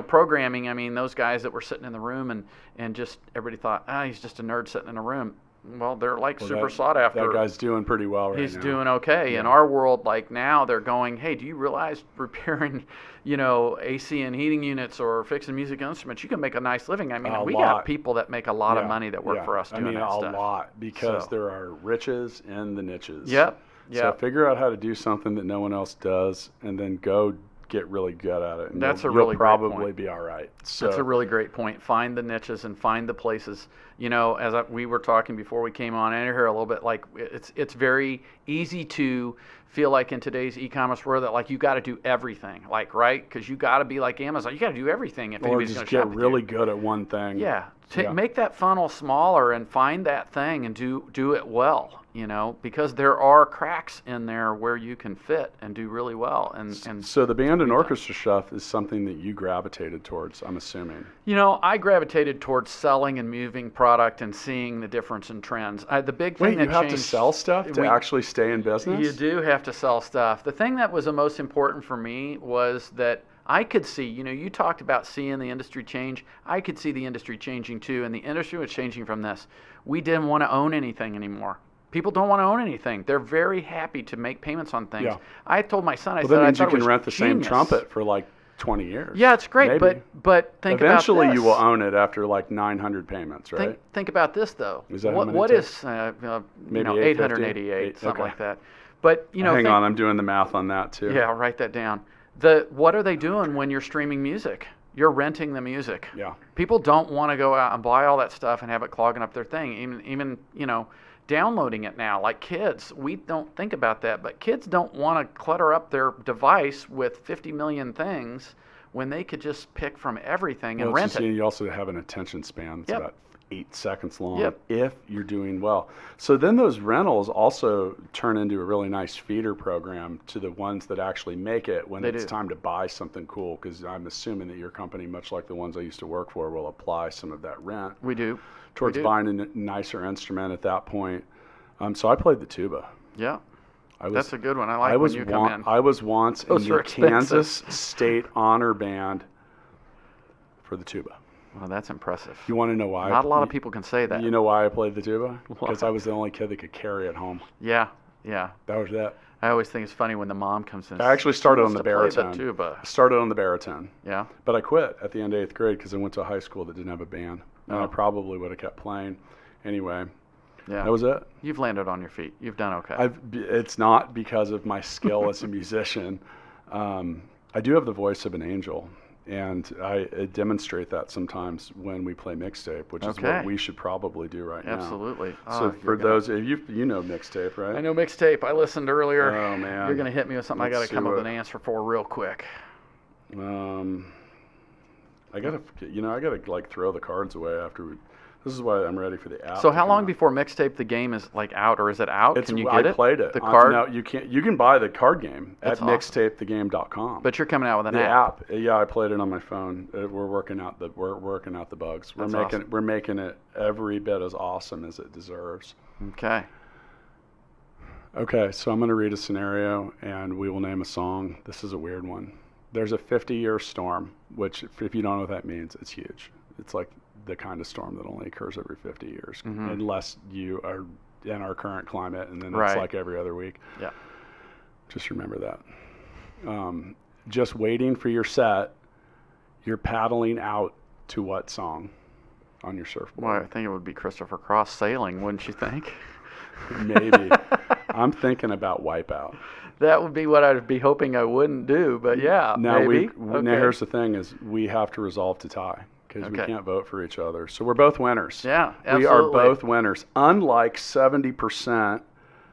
programming, I mean, those guys that were sitting in the room and just everybody thought, he's just a nerd sitting in a room. Well, they're super sought after. That guy's doing pretty well right now. He's doing okay. In our world, like now, they're going, hey, do you realize repairing, AC and heating units or fixing music instruments, you can make a nice living. I mean, we got people that make a lot of money that work for us doing that stuff. A lot, because there are riches in the niches. Yep. So figure out how to do something that no one else does, and then go get really good at it. And you'll probably be all right. So that's a really great point. Find the niches and find the places. As we were talking before we came on in here a little bit, like it's very easy to feel like in today's e-commerce world that like you got to do everything, like right, because you got to be like Amazon. You got to do everything if anybody's going to shop with you. Or just get really good at one thing. Yeah. Make that funnel smaller and find that thing and do it well. Because there are cracks in there where you can fit and do really well. And so the band and orchestra stuff is something that you gravitated towards, I'm assuming. I gravitated towards selling and moving product and seeing the difference in trends. The big thing that you have to sell stuff to actually stay in business? You do have to sell stuff. The thing that was the most important for me was that I could see, you talked about seeing the industry change. I could see the industry changing too, and the industry was changing from this. We didn't want to own anything anymore. People don't want to own anything. They're very happy to make payments on things. Yeah. I told my son, I said, I thought you can rent the same trumpet for like 20 years. Yeah, it's great, but think about this. Eventually you will own it after like 900 payments, right? Think about this though. Is that what is maybe 888, something like that. But hang on, I'm doing the math on that too. Yeah, write that down. What are they doing when you're streaming music? You're renting the music. Yeah. People don't want to go out and buy all that stuff and have it clogging up their thing. Even downloading it now, like kids, we don't think about that, but kids don't want to clutter up their device with 50 million things when they could just pick from everything and rent it. You also have an attention span that's about 8 seconds long if you're doing well. So then those rentals also turn into a really nice feeder program to the ones that actually make it when it's time to buy something cool, because I'm assuming that your company, much like the ones I used to work for, will apply some of that rent. We do. Towards buying a nicer instrument at that point. So I played the tuba. Yeah. That's a good one. I like when you come in. I was once in the Kansas State Honor Band for the tuba. Well, that's impressive. You want to know why? Not a lot of people can say that. You know why I played the tuba? Because I was the only kid that could carry it home. Yeah. That was it. I always think it's funny when the mom comes in. I actually started on the baritone. Tuba. I started on the baritone. Yeah. But I quit at the end of 8th grade because I went to a high school that didn't have a band. And I probably would have kept playing. Anyway, that was it. You've landed on your feet. You've done okay. It's not because of my skill as a musician. I do have the voice of an angel, and I demonstrate that sometimes when we play Mixtape, which is what we should probably do right now. Absolutely. So for those, you know Mixtape, right? I know Mixtape. I listened earlier. Oh, man. You're going to hit me with something I got to come up with an answer for real quick. I gotta like throw the cards away after we. This is why I'm ready for the app. So how long before Mixtape the Game is like out, or is it out? Can you get it? I played it. The card? No, you can't. You can buy the card game at mixtapethegame.com. But you're coming out with an app. Yeah, I played it on my phone. We're working out the bugs. We're making it every bit as awesome as it deserves. Okay. Okay, so I'm going to read a scenario, and we will name a song. This is a weird one. There's a 50-year storm, which, if you don't know what that means, it's huge. It's like the kind of storm that only occurs every 50 years, unless you are in our current climate, and then it's like every other week. Yeah. Just remember that. Just waiting for your set, you're paddling out to what song on your surfboard? Well, I think it would be Christopher Cross Sailing, wouldn't you think? Maybe. I'm thinking about Wipeout. That would be what I'd be hoping I wouldn't do, but yeah, maybe. Now here's the thing: is we have to resolve to tie because we can't vote for each other. So we're both winners. Yeah, absolutely. We are both winners. Unlike 70%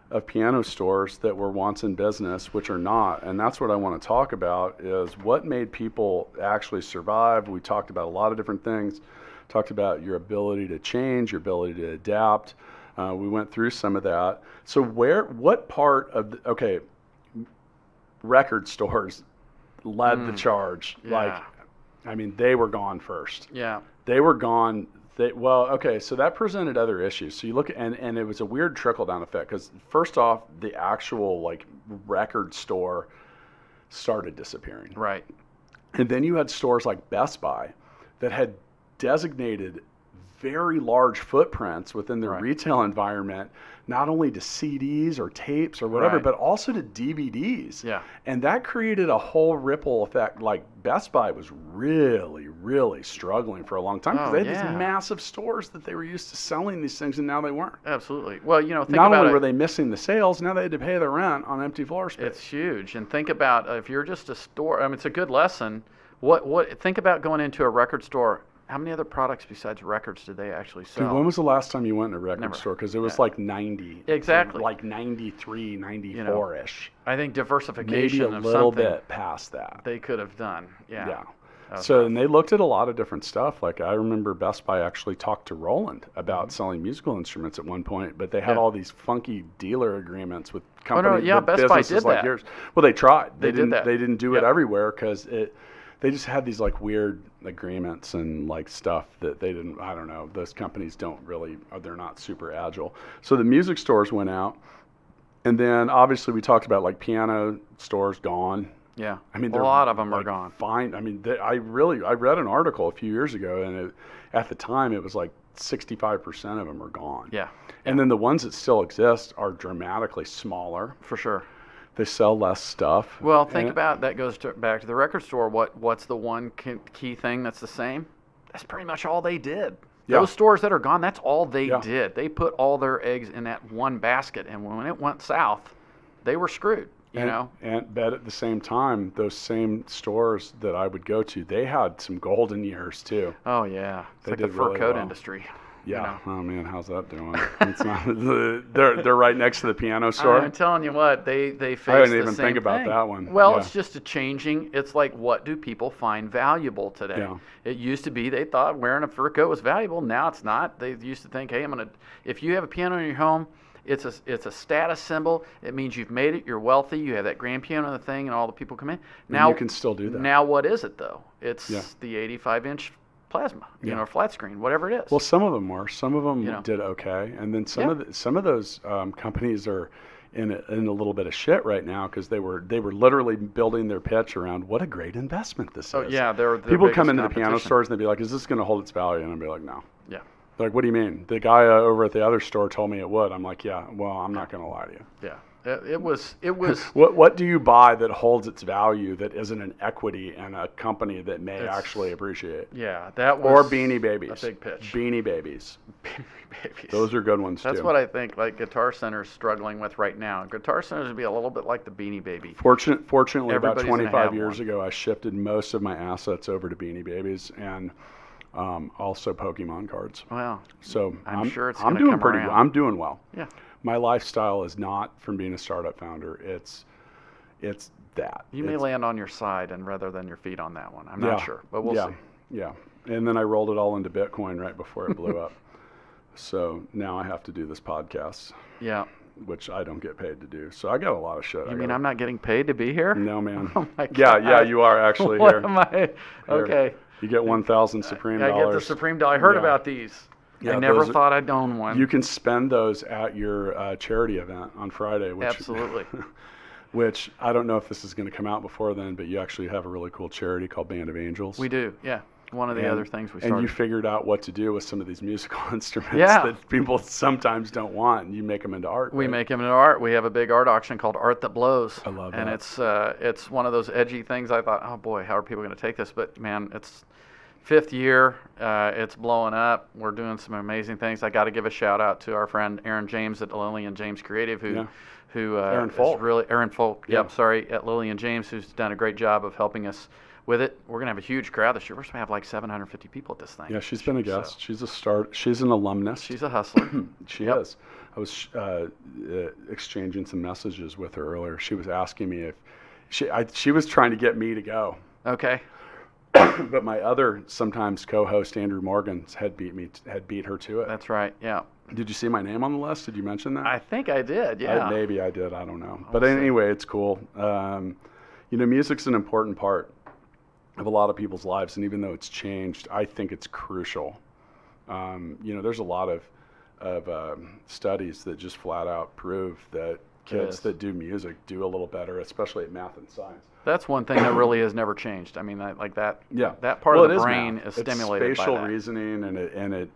of piano stores that were once in business, which are not, and that's what I want to talk about, is what made people actually survive. We talked about a lot of different things. Talked about your ability to change, your ability to adapt. We went through some of that. So what part of record stores led the charge? Yeah. They were gone first. Yeah. They were gone. So that presented other issues. So you look and it was a weird trickle-down effect because first off, the actual record store started disappearing. Right. And then you had stores like Best Buy that had designated very large footprints within their retail environment, not only to CDs or tapes or whatever, but also to DVDs. Yeah. And that created a whole ripple effect. Like Best Buy was really, really struggling for a long time because they had these massive stores that they were used to selling these things, and now they weren't. Absolutely. Well, think not about only were they missing the sales, now they had to pay the rent on empty floor space. It's huge. And think about if you're just a store. It's a good lesson. Think about going into a record store. How many other products besides records did they actually sell? Dude, when was the last time you went to a record Never. store? Because it was like 90. Exactly. Like 93, 94-ish. I think diversification Maybe a little bit past that. They could have done. Yeah. Yeah. So, and they looked at a lot of different stuff. Like I remember Best Buy actually talked to Roland about selling musical instruments at one point, but they had all these funky dealer agreements with companies. Best Buy did like that. Yours. Well, they tried. They did that. They didn't do it everywhere because they just had these weird agreements and stuff that they didn't, I don't know, those companies they're not super agile. So the music stores went out, and then obviously we talked about piano stores gone. Yeah, a lot of them are gone. Fine. I read an article a few years ago, and at the time it was 65% of them are gone. Yeah. And then the ones that still exist are dramatically smaller. For sure. They sell less stuff. Well, think about that goes back to the record store. What's the one key thing that's the same? That's pretty much all they did. Yeah. Those stores that are gone, that's all they did. They put all their eggs in that one basket, and when it went south, they were screwed. But at the same time, those same stores that I would go to, they had some golden years too. Oh yeah, it's like the fur coat industry. Yeah. Oh man, how's that doing? It's not, they're right next to the piano store. I'm telling you what, they face I didn't the even same think about thing. that one. Well, it's just a changing. It's like, what do people find valuable today? Yeah. It used to be they thought wearing a fur coat was valuable. Now it's not. They used to think, hey, if you have a piano in your home, it's a status symbol. It means you've made it. You're wealthy. You have that grand piano and the thing, and all the people come in. Now you can still do that. Now what is it though? It's the 85-inch plasma, or flat screen, whatever it is. Well, some of them were. Some of them did okay, and then some of those companies are in a little bit of shit right now because they were literally building their pitch around what a great investment this is. Oh yeah, they're people come into the piano stores and they'd be like, "Is this going to hold its value?" And I'd be like, "No." Yeah. They're like, "What do you mean?" The guy over at the other store told me it would. I'm like, "Yeah, well, I'm not going to lie to you." Yeah. It was. What do you buy that holds its value that isn't an equity in a company that may actually appreciate? Yeah, that was. Or Beanie Babies. A big pitch. Beanie Babies. Beanie Babies. Those are good ones too. That's what I think. Guitar Center's struggling with right now. Guitar Center's would be a little bit like the Beanie Baby. Fortunately, Everybody's about 25 years ago, I shifted most of my assets over to Beanie Babies and also Pokemon cards. Wow. So I'm sure it's. I'm doing pretty well. I'm doing well. Yeah. My lifestyle is not from being a startup founder. It's that. You may land on your side and rather than your feet on that one. I'm not sure, but we'll see. Yeah. And then I rolled it all into Bitcoin right before it blew up. So now I have to do this podcast. Yeah. Which I don't get paid to do. So I got a lot of shit. You mean I'm not getting paid to be here? No, man. Oh my God. Yeah, you are actually what here. Am I? Okay. Here. You get 1,000 Supreme dollars. I get the Supreme dollar. I heard about these. Yeah, I never thought I'd own one. You can spend those at your charity event on Friday. Absolutely. Which I don't know if this is going to come out before then, but you actually have a really cool charity called Band of Angels. We do, yeah. One of the other things we started. And you figured out what to do with some of these musical instruments Yeah. that people sometimes don't want, and you make them into art. We right? make them into art. We have a big art auction called Art That Blows. I love and that. it's one of those edgy things. I thought, oh boy, how are people going to take this? But man, it's 5th year. It's blowing up. We're doing some amazing things. I got to give a shout out to our friend Aaron James at Lillian James Creative, who Aaron Folk. Aaron Folk. Yeah. Yep, sorry, at Lillian James, who's done a great job of helping us with it. We're gonna have a huge crowd this year. We're supposed to have like 750 people at this thing. Yeah, she's been a guest. She's a start. She's an alumnus. She's a hustler. She Yep. is. I was exchanging some messages with her earlier. She was asking me if she was trying to get me to go, Okay. but my other sometimes co-host Andrew Morgan had beat her to it. That's right. Yeah. Did you see my name on the list? Did you mention that? I think I did. Yeah. Maybe I did. I don't know. I'll But see. anyway, it's cool. Music's an important part of a lot of people's lives, and even though it's changed, I think it's crucial. There's a lot of studies that just flat out prove that kids that do music do a little better, especially at math and science. That's one thing that really has never changed. I mean, that Yeah, that part of the brain math. is stimulated It's spatial by that. reasoning, and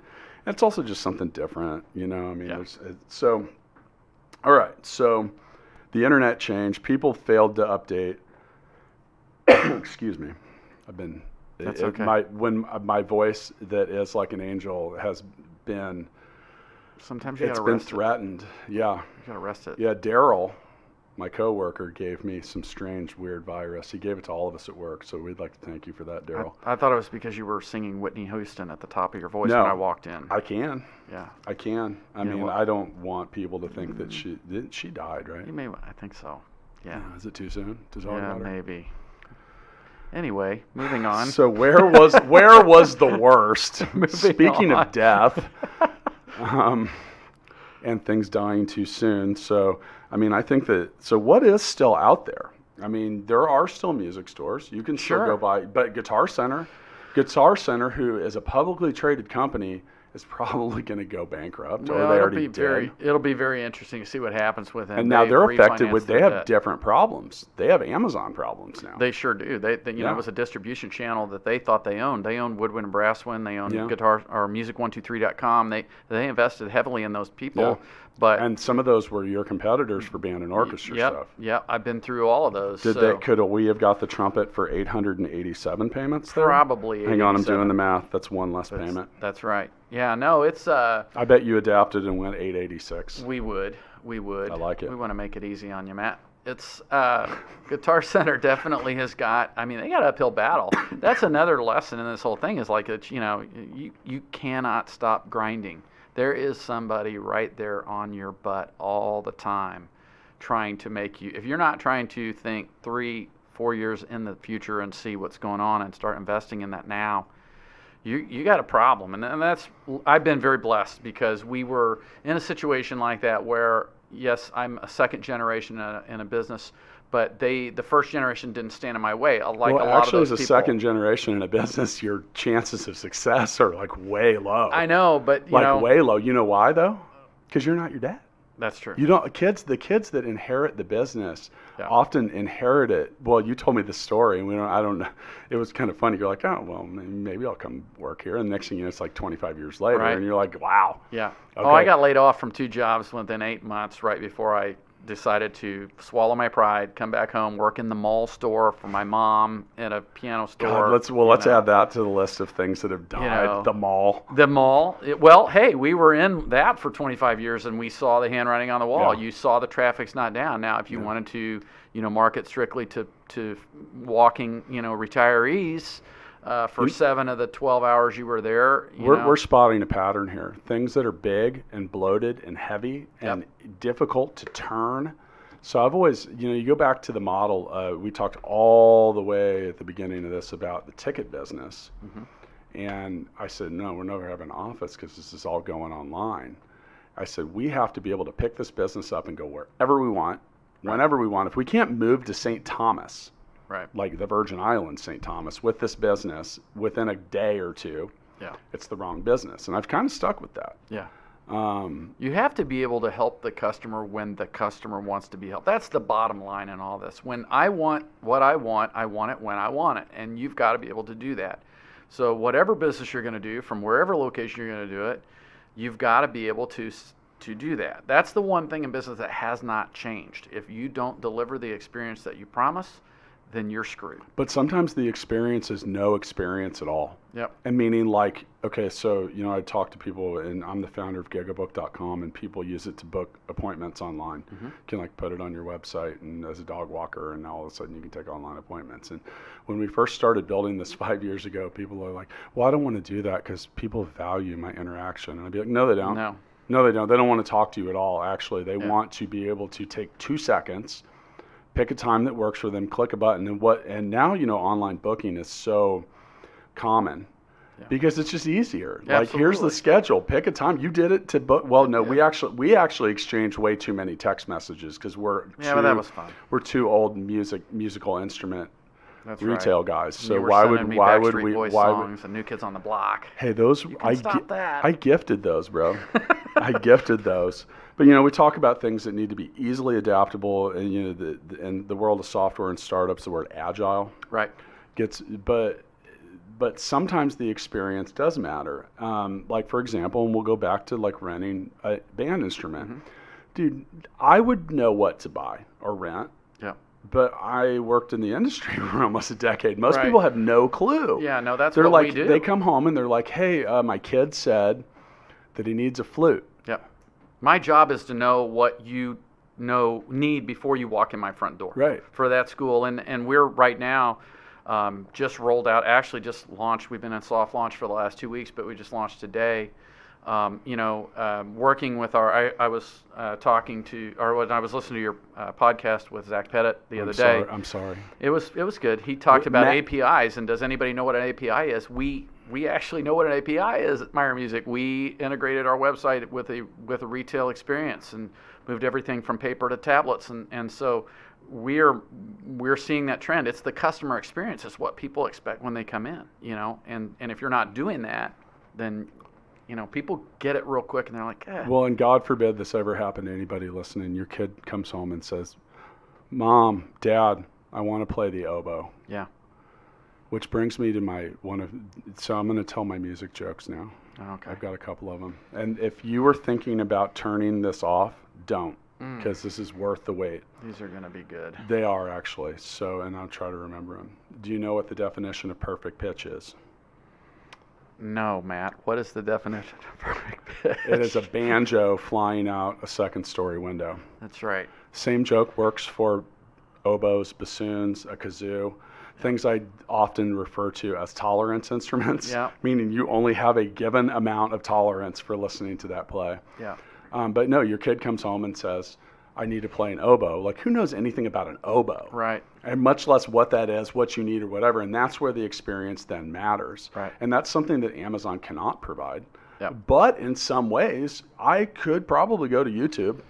it's also just something different. I mean, Yeah. so. All right, so the internet changed. People failed to update. Excuse me. I've been. That's okay. My voice that is like an angel has been. Sometimes you It's gotta been rest threatened. Yeah. it. You gotta rest it. Yeah. Daryl, my coworker, gave me some strange, weird virus. He gave it to all of us at work, so we'd like to thank you for that, Daryl. I thought it was because you were singing Whitney Houston at the top of your voice No. when I walked in. I can. Yeah. I can. I mean, I don't want people to think that she died, right? You may. I think so. Yeah. Is it too soon to talk Yeah. about her? Maybe. Anyway, moving on. So where was the worst? Speaking on. of death, and things dying too soon. So I mean, I think that. So what is still out there? I mean, there are still music stores. You can still Sure. go buy, but Guitar Center, who is a publicly traded company, is probably going to go bankrupt, or they already did. It'll be very interesting to see what happens with them. And now they're affected with. They their have debt. different problems. They have Amazon problems now. They sure do. They Yeah. it was a distribution channel that they thought they owned. They own Woodwind and Brasswind. They own Yeah. Guitar or Music123.com. They invested heavily in those people. Yeah. But And some of those were your competitors for band and orchestra stuff. Yep. I've been through all of those. Could we have got the trumpet for 887 payments there? Probably. Hang on, I'm 87. doing the math. That's one less payment. That's right. Yeah. No, it's I bet you adapted and went 886. We would. I like it. We want to make it easy on you, Matt. It's Guitar Center definitely has got. I mean, they got an uphill battle. That's another lesson in this whole thing. Is like it's you cannot stop grinding. There is somebody right there on your butt all the time, trying to make you. If you're not trying to think 3-4 years in the future and see what's going on and start investing in that now, you got a problem. And that's. I've been very blessed because we were in a situation like that where. Yes, I'm a second generation in a business, but the first generation didn't stand in my way. Like a lot actually, of those as a people. second generation in a business, your chances of success are like way low. I know, but you know, way low. You know why though? Because you're not your dad. that's true. You don't. The kids that inherit the business Yeah. often inherit it. Well, you told me the story, and I don't know. It was kind of funny. You're like, oh well, maybe I'll come work here. And the next thing you know, it's like 25 years later, Right. and you're like, wow. Yeah. Okay. Oh, I got laid off from 2 jobs within 8 months right before I decided to swallow my pride, come back home, work in the mall store for my mom at a piano store. God, let's add that to the list of things that have died. know. The mall. The mall. Well, hey, we were in that for 25 years, and we saw the handwriting on the wall. Yeah. You saw the traffic's not down. Now, if you wanted to, market strictly to walking, retirees for 7 of the 12 hours you were there, We're spotting a pattern here. Things that are big and bloated and heavy and difficult to turn. So I've always, you go back to the model. We talked all the way at the beginning of this about the ticket business. Mm-hmm. And I said, no, we're never having an office because this is all going online. I said, we have to be able to pick this business up and go wherever we want, whenever we want. If we can't move to St. Thomas, right, like the Virgin Islands, St. Thomas, with this business within a day or two, it's the wrong business. And I've kind of stuck with that. Yeah. You have to be able to help the customer when the customer wants to be helped. That's the bottom line in all this. When I want what I want it when I want it. And you've got to be able to do that. So whatever business you're going to do, from wherever location you're going to do it, you've got to be able to do that. That's the one thing in business that has not changed. If you don't deliver the experience that you promise, then you're screwed. But sometimes the experience is no experience at all. Yep. And meaning like, okay, so, I talk to people, and I'm the founder of GigaBook.com, and people use it to book appointments online. You can like put it on your website and as a dog walker, and now all of a sudden you can take online appointments. And when we first started building this 5 years ago, people are like, well, I don't want to do that because people value my interaction. And I'd be like, no, they don't. No, they don't. They don't want to talk to you at all, actually. They want to be able to take 2 seconds, pick a time that works for them, click a button, and now, online booking is so common because it's just easier. Yeah, like, here's the schedule, pick a time. You did it to book. Well, no, we actually exchanged way too many text messages because but that was fun. We're 2 old musical instrument retail guys. So why would songs and New Kids on the Block? Hey, those I gifted those, bro. I gifted those. But we talk about things that need to be easily adaptable, and in the world of software and startups, the word agile gets. But sometimes the experience does matter. Like, for example, and we'll go back to like renting a band instrument. Dude, I would know what to buy or rent. Yeah. But I worked in the industry for almost a decade. Most people have no clue. Yeah, no, that's what we do. They come home and they're like, hey, my kid said that he needs a flute. Yeah. My job is to know what you need before you walk in my front door. Right. For that school. And we're right now just rolled out, actually just launched. We've been in soft launch for the last 2 weeks, but we just launched today. Working with I was talking to, or when I was listening to your podcast with Zach Pettit the other day. I'm sorry. It was good. He talked about APIs, and does anybody know what an API is? We actually know what an API is at Meyer Music. We integrated our website with a retail experience and moved everything from paper to tablets, and so we're seeing that trend. It's the customer experience. It's what people expect when they come in, and if you're not doing that, then people get it real quick and they're like, eh. Well, and God forbid this ever happen to anybody listening. Your kid comes home and says, Mom, Dad, I want to play the oboe. Yeah. Which brings me to so I'm going to tell my music jokes now. Okay. I've got a couple of them. And if you were thinking about turning this off, don't, because this is worth the wait. These are going to be good. They are, actually. So, and I'll try to remember them. Do you know what the definition of perfect pitch is? No, Matt. What is the definition of perfect pitch? It is a banjo flying out a second-story window. That's right. Same joke works for oboes, bassoons, a kazoo, things I often refer to as tolerance instruments, meaning you only have a given amount of tolerance for listening to that play. Yeah. But no, your kid comes home and says, I need to play an oboe. Like, who knows anything about an oboe? Right. And much less what that is, what you need or whatever. And that's where the experience then matters. Right. And that's something that Amazon cannot provide. Yep. But in some ways, I could probably go to YouTube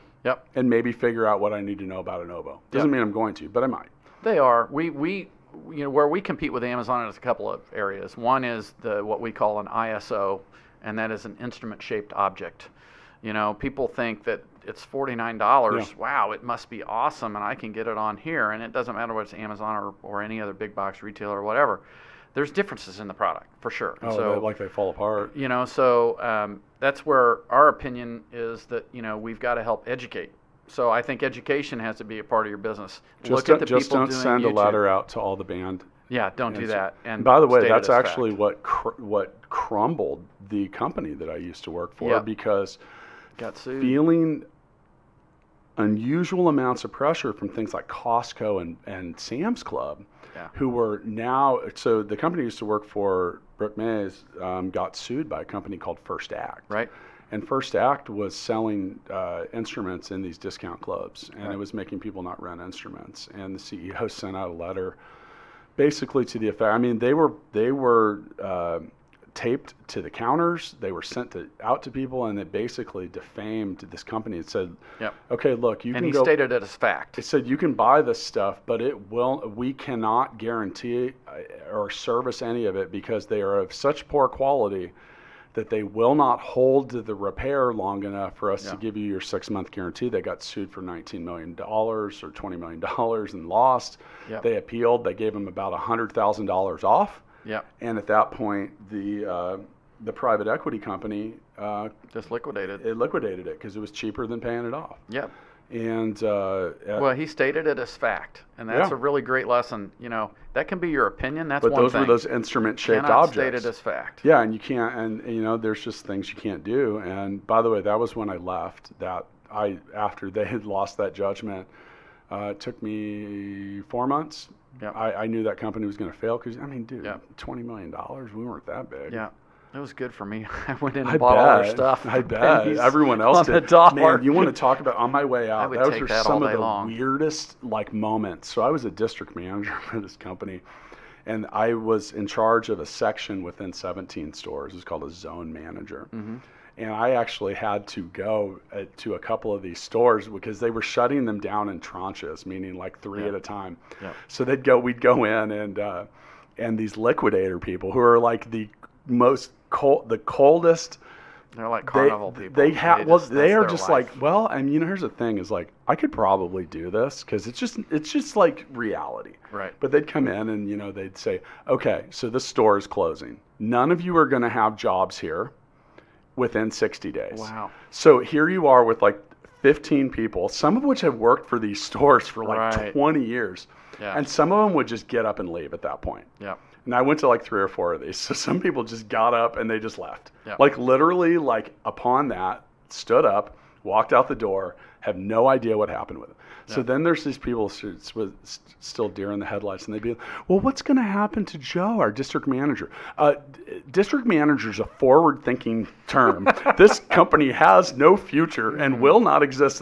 and maybe figure out what I need to know about an oboe. Doesn't mean I'm going to, but I might. They are. We where we compete with Amazon is a couple of areas. One is what we call an ISO, and that is an instrument-shaped object. People think that it's $49. Yeah. Wow, it must be awesome, and I can get it on here. And it doesn't matter whether it's Amazon or any other big box retailer or whatever. There's differences in the product for sure. Oh, so, they fall apart. So that's where our opinion is that we've got to help educate. So I think education has to be a part of your business. Just don't send a letter out to all the band. Yeah, don't do that. And by the way, that's actually what crumbled the company that I used to work for because got sued. Feeling unusual amounts of pressure from things like Costco and Sam's Club, who were now, so the company I used to work for, Brooke Mays, got sued by a company called First Act. Right. And First Act was selling instruments in these discount clubs, and it was making people not rent instruments. And the CEO sent out a letter basically to the effect, they were taped to the counters. They were sent out to people, and it basically defamed this company. It said, "Okay, look, you can go." And he stated it as fact. It said you can buy this stuff, but we cannot guarantee or service any of it because they are of such poor quality that they will not hold to the repair long enough for us to give you your 6-month guarantee. They got sued for $19 million or $20 million and lost. Yep. They appealed. They gave them about $100,000 off. Yep. And at that point, the private equity company just liquidated. It liquidated it because it was cheaper than paying it off. Yep. And well, he stated it as fact, and that's a really great lesson. You know, that can be your opinion. That's but one those thing. were those instrument-shaped Cannot objects. state it as fact. Yeah, and you can't. And you know, there's just things you can't do. And by the way, that was when I left. After they had lost that judgment, it took me 4 months. Yeah. I knew that company was going to fail because I mean, dude, Yep. $20 million. We weren't that big. Yeah. It was good for me. I went in and bought all their stuff. I bet. Everyone else did. Man, you want to talk about on my way out? Those were some of the weirdest moments. So I was a district manager for this company, and I was in charge of a section within 17 stores. It's called a zone manager. Mm-hmm. And I actually had to go to a couple of these stores because they were shutting them down in tranches, meaning like 3 at a time. Yep. So we'd go in, and these liquidator people who are like the coldest. They're like carnival people. They are just like, well, and you know, here's the thing is like, I could probably do this because it's just like reality. Right. But they'd come in and, you know, they'd say, okay, so this store is closing. None of you are going to have jobs here within 60 days. Wow. So here you are with like 15 people, some of which have worked for these stores for like 20 years. Yeah. And some of them would just get up and leave at that point. Yeah. And I went to like 3 or 4 of these. So some people just got up and they just left. Yeah. Like literally, like upon that, stood up, walked out the door, have no idea what happened with it. Yeah. So then there's these people still deer in the headlights, and they'd be, well, what's going to happen to Joe, our district manager? District manager is a forward-thinking term. This company has no future and will not exist.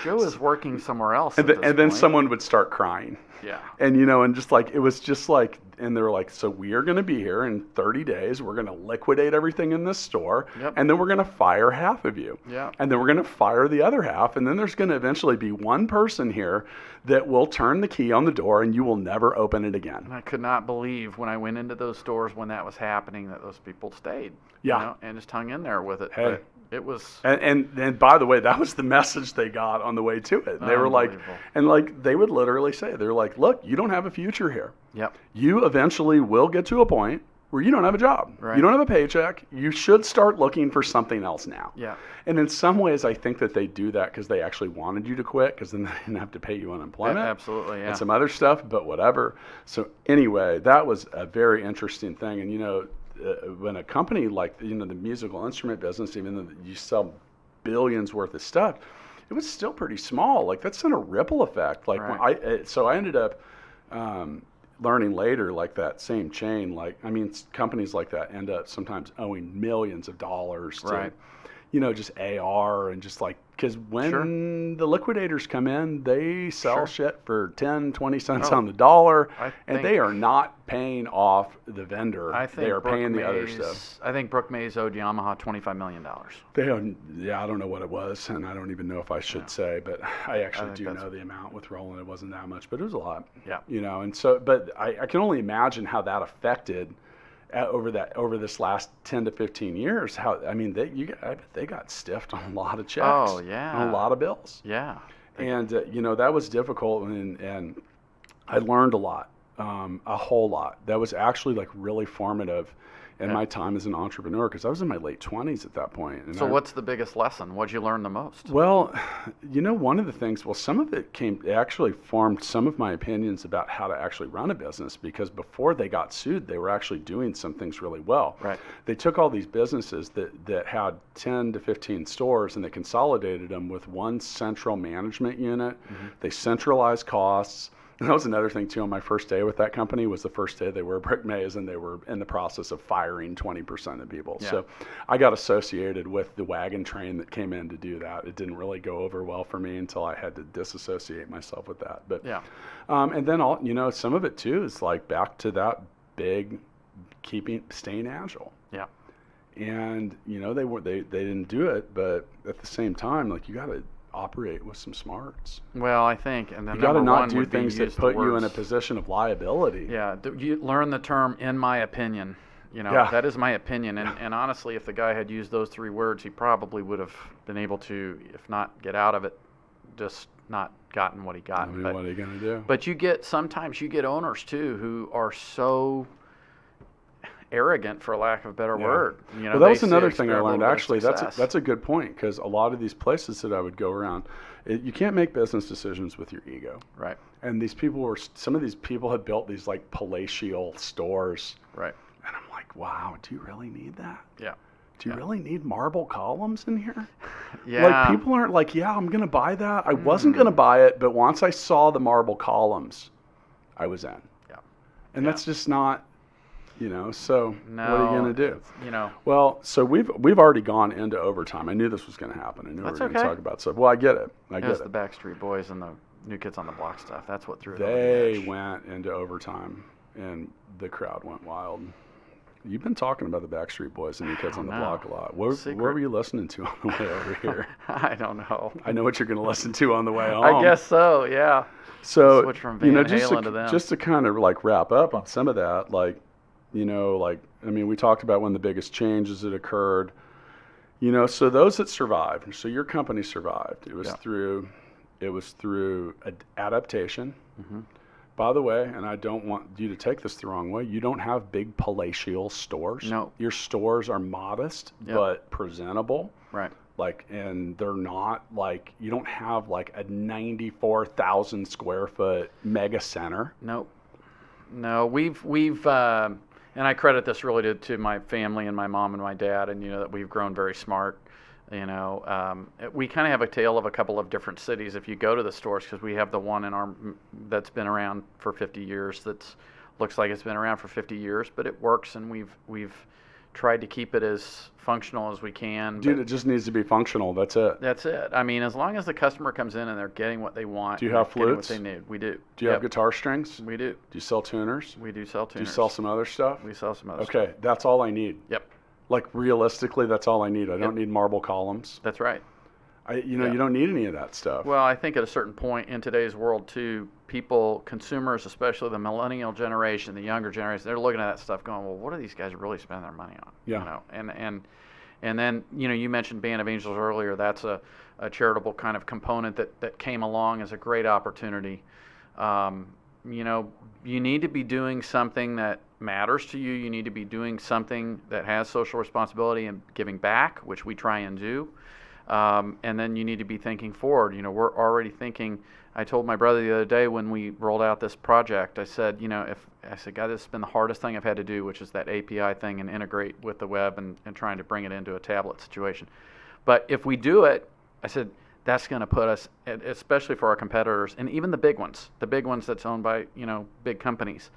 Joe is working somewhere else. And then someone would start crying. Yeah. And, you know, and just like, it was just like, and they were like, so we are going to be here in 30 days. We're going to liquidate everything in this store. Yep. And then we're going to fire half of you. Yeah. And then we're going to fire the other half. And then there's going to eventually be one person here that will turn the key on the door and you will never open it again. And I could not believe when I went into those stores when that was happening that those people stayed. Yeah. You know, and just hung in there with it. Hey. But it was. And by the way, that was the message they got on the way to it. They were like, and like, they would literally say, they're like, look, you don't have a future here. Yep. You eventually will get to a point where you don't have a job. Right. You don't have a paycheck. You should start looking for something else now. Yeah. And in some ways, I think that they do that because they actually wanted you to quit because then they didn't have to pay you unemployment. Absolutely, yeah. And some other stuff, but whatever. So anyway, that was a very interesting thing. And, you know, when a company like, you know, the musical instrument business, even though you sell billions worth of stuff, it was still pretty small. Like that sent a ripple effect. Like right. So I ended up learning later, like that same chain, like, I mean, companies like that end up sometimes owing millions of dollars to, right. you know, just AR and just like, because when the liquidators come in, they sell shit for 10, 20 cents on the dollar, and they are not paying off the vendor. They are paying the other stuff. I think Brooke Mays owed Yamaha $25 million. They own, I don't know what it was, and I don't even know if I should say, but I actually do know the amount with Roland. It wasn't that much, but it was a lot. Yeah. You know, and so, but I can only imagine how that affected over this last 10 to 15 years, how, I mean, they got stiffed on a lot of checks. Oh, yeah. On a lot of bills. Yeah. And, you know, that was difficult, and I learned a lot, a whole lot. That was actually, like, really formative in my time as an entrepreneur, because I was in my late 20s at that point. And so what's the biggest lesson? What'd you learn the most? Well, you know, one of the things, some of it actually formed some of my opinions about how to actually run a business, because before they got sued, they were actually doing some things really well. Right. They took all these businesses that had 10 to 15 stores, and they consolidated them with one central management unit. Mm-hmm. They centralized costs. And that was another thing, too, on my first day with that company was the first day they were Brooke Mays, and they were in the process of firing 20% of people. Yeah. So I got associated with the wagon train that came in to do that. It didn't really go over well for me until I had to disassociate myself with that. But yeah. And then, you know, some of it, too, is like back to that big staying agile. Yeah. And, you know, they didn't do it, but at the same time, like, you got to operate with some smarts. Well, I think, and then you got to not do things that put you in a position of liability. Yeah, you learn the term "in my opinion." You know, that is my opinion, and honestly, if the guy had used those 3 words, he probably would have been able to, if not get out of it, just not gotten what he got. I mean, what are you going to do? But sometimes you get owners too who are so arrogant, for lack of a better word. You know, well, that was they see another thing I experimental learned. Actually, success. that's a good point, because a lot of these places that I would go around, you can't make business decisions with your ego. Right. And some of these people had built these like palatial stores. Right. And I'm like, wow, do you really need that? Yeah. Do you really need marble columns in here? Yeah. Like, people aren't like, yeah, I'm going to buy that. I wasn't going to buy it, but once I saw the marble columns, I was in. Yeah. And that's just not, so what are you going to do? Well, so we've already gone into overtime. I knew this was going to happen. I knew we were going to talk about stuff. Well, I get it. It was the Backstreet Boys and the New Kids on the Block stuff. That's what threw it over the They edge. went into overtime, and the crowd went wild. You've been talking about the Backstreet Boys and New Kids on the Block a lot. What were you listening to on the way over here? I don't know. I know what you're going to listen to on the way home. I guess so, yeah. So, switch from Van Halen to them. Just to kind of like wrap up on some of that, we talked about when the biggest changes had occurred. So those that survived, so your company survived. It was through adaptation. Mm-hmm. By the way, and I don't want you to take this the wrong way, you don't have big palatial stores. No. Your stores are modest but presentable. Right. And they're not like, you don't have like a 94,000 square foot mega center. No, we've and I credit this really to my family and my mom and my dad, and that we've grown very smart. We kind of have a tale of a couple of different cities. If you go to the stores, because we have the one that's been around for 50 years. Looks like it's been around for 50 years, but it works, and we've tried to keep it as functional as we can. Dude, it just needs to be functional. That's it. That's it. I mean, as long as the customer comes in and they're getting what they want. Do you have flutes? What they need. We do. Do you have guitar strings? We do. Do you sell tuners? We do sell tuners. Do you sell some other stuff? We sell some other stuff. Okay, that's all I need. Yep. Like, realistically, that's all I need. I don't need marble columns. That's right. You don't need any of that stuff. Well, I think at a certain point in today's world, too, consumers, especially the millennial generation, the younger generation, they're looking at that stuff going, well, what are these guys really spending their money on? Yeah. And then, you mentioned Band of Angels earlier. That's a charitable kind of component that came along as a great opportunity. You need to be doing something that matters to you. You need to be doing something that has social responsibility and giving back, which we try and do. And then you need to be thinking forward. We're already thinking. I told my brother the other day when we rolled out this project, I said, God, this has been the hardest thing I've had to do, which is that API thing and integrate with the web and trying to bring it into a tablet situation. But if we do it, I said, that's going to put us, especially for our competitors, and even the big ones that's owned by, big companies.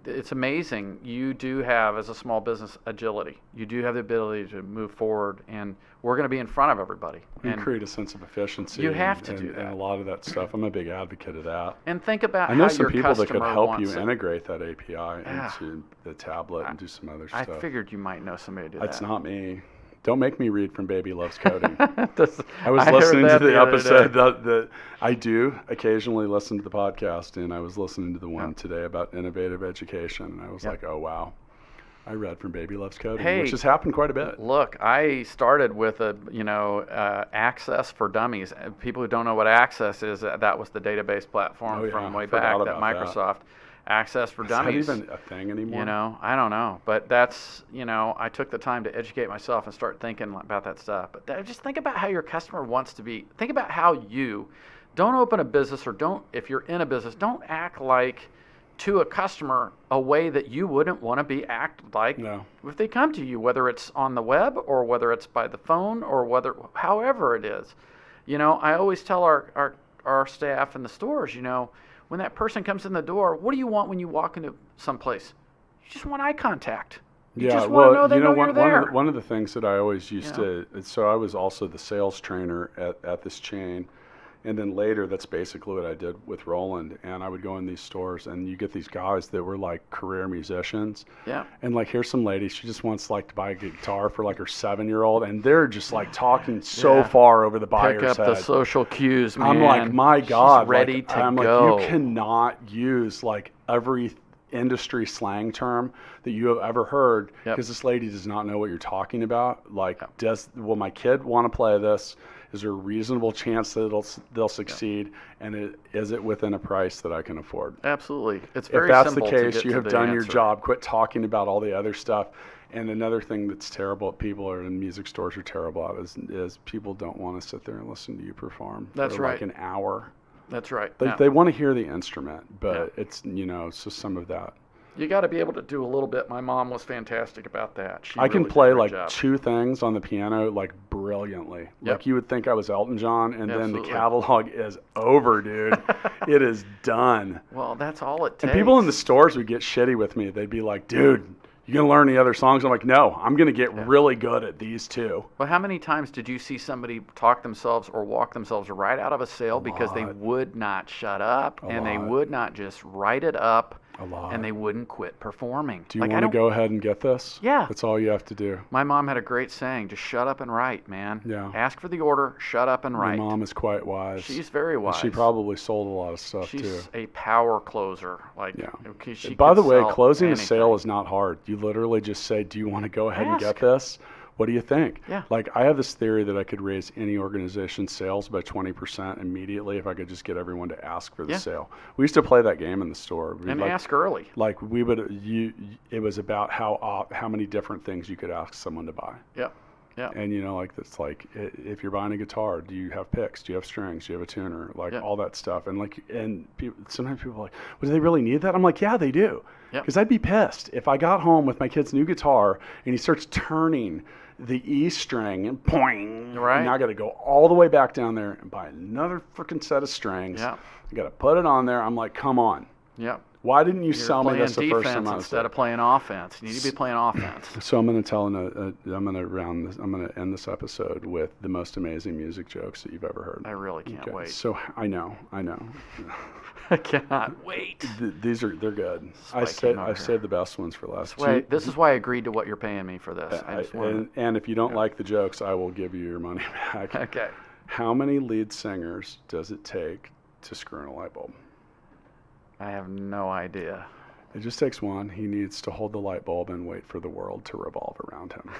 It's amazing. You do have, as a small business, agility. You do have the ability to move forward, and we're going to be in front of everybody. And create a sense of efficiency. You have to do that. And a lot of that stuff. I'm a big advocate of that. And think about I know how some your people that could customer help wants you it. integrate that API into the tablet and do some other stuff. I figured you might know somebody to do That's that. not me. Don't make me read from Baby Loves Coding. I I was heard listening to that the other episode day. that I do occasionally listen to the podcast, and I was listening to the one today about innovative education, and I was like, oh, wow. I read from Baby Loves Coding, which has happened quite a bit. Look, I started with Access for Dummies. People who don't know what Access is, that was the database platform from way back that Microsoft. Access for Dummies. Is that even a thing anymore? I don't know. But that's, I took the time to educate myself and start thinking about that stuff. But just think about how your customer wants to be. Think about how don't open a business if you're in a business, don't act like to a customer a way that you wouldn't want to be acted like if they come to you, whether it's on the web or whether it's by the phone or however it is. I always tell our staff in the stores, when that person comes in the door, what do you want when you walk into someplace? You just want eye contact. You just want to know they know you're there. One of the things that I always used to, so I was also the sales trainer at this chain. And then later, that's basically what I did with Roland. And I would go in these stores, and you get these guys that were like career musicians. Yeah. And like, here's some lady, she just wants like to buy a guitar for like her 7-year-old, and they're just like talking so far over the buyer's head. Pick up the social cues, man. I'm like, my God. She's ready to go. Like, you cannot use like every industry slang term that you have ever heard, because this lady does not know what you're talking about. Like, will my kid want to play this? Is there a reasonable chance that they'll succeed? And is it within a price that I can afford? Absolutely. It's very If that's simple the to case, get you to have the done your answer. job. Quit talking about all the other stuff. And another thing that's terrible, people are in music stores are terrible at is people don't want to sit there and listen to you perform That's for right. like an hour. That's right. They want to hear the instrument, but it's, it's just some of that. You got to be able to do a little bit. My mom was fantastic about that. She I can really play did a like great job. 2 things on the piano like brilliantly. Yep. Like you would think I was Elton John, and then Absolutely. the catalog is over, dude. It is done. Well, that's all it takes. And people in the stores would get shitty with me. They'd be like, dude, you going to learn the other songs? I'm like, no, I'm going to get really good at these 2. Well, how many times did you see somebody talk themselves or walk themselves right out of a sale because they would not shut up and they would not just write it up A lot. and they wouldn't quit performing? Do you want to go ahead and get this? Yeah. That's all you have to do. My mom had a great saying, just shut up and write, man. Yeah. Ask for the order, shut up and Your write. mom is quite wise. She's very wise. And she probably sold a lot of stuff too. She's a power closer. Like, Yeah. okay, she By could the way, sell closing anything. a sale is not hard. You literally just say, do you want to go ahead and get Ask. this? What do you think? Yeah. Like, I have this theory that I could raise any organization's sales by 20% immediately if I could just get everyone to ask for the sale. We used to play that game in the store. And ask early. Like, we would, it was about how many different things you could ask someone to buy. Yep. Yeah. And it's like if you're buying a guitar, do you have picks? Do you have strings? Do you have a tuner? Like all that stuff. And sometimes people are like, well, do they really need that? I'm like, yeah, they do. Because I'd be pissed if I got home with my kid's new guitar and he starts turning the E string and poing. Right. And now I got to go all the way back down there and buy another freaking set of strings. Yeah. I got to put it on there. I'm like, come on. Yep. Why didn't you You're sell me playing this the first defense time I was instead there? of playing offense. You need to be playing offense. So I'm going to end this episode with the most amazing music jokes that you've ever heard. I really can't wait. So I know. I cannot wait. They're good. I came over I've saved the best ones for last. This is why I agreed to what you're paying me for this. And if you don't like the jokes, I will give you your money back. Okay. How many lead singers does it take to screw in a light bulb? I have no idea. It just takes one. He needs to hold the light bulb and wait for the world to revolve around him.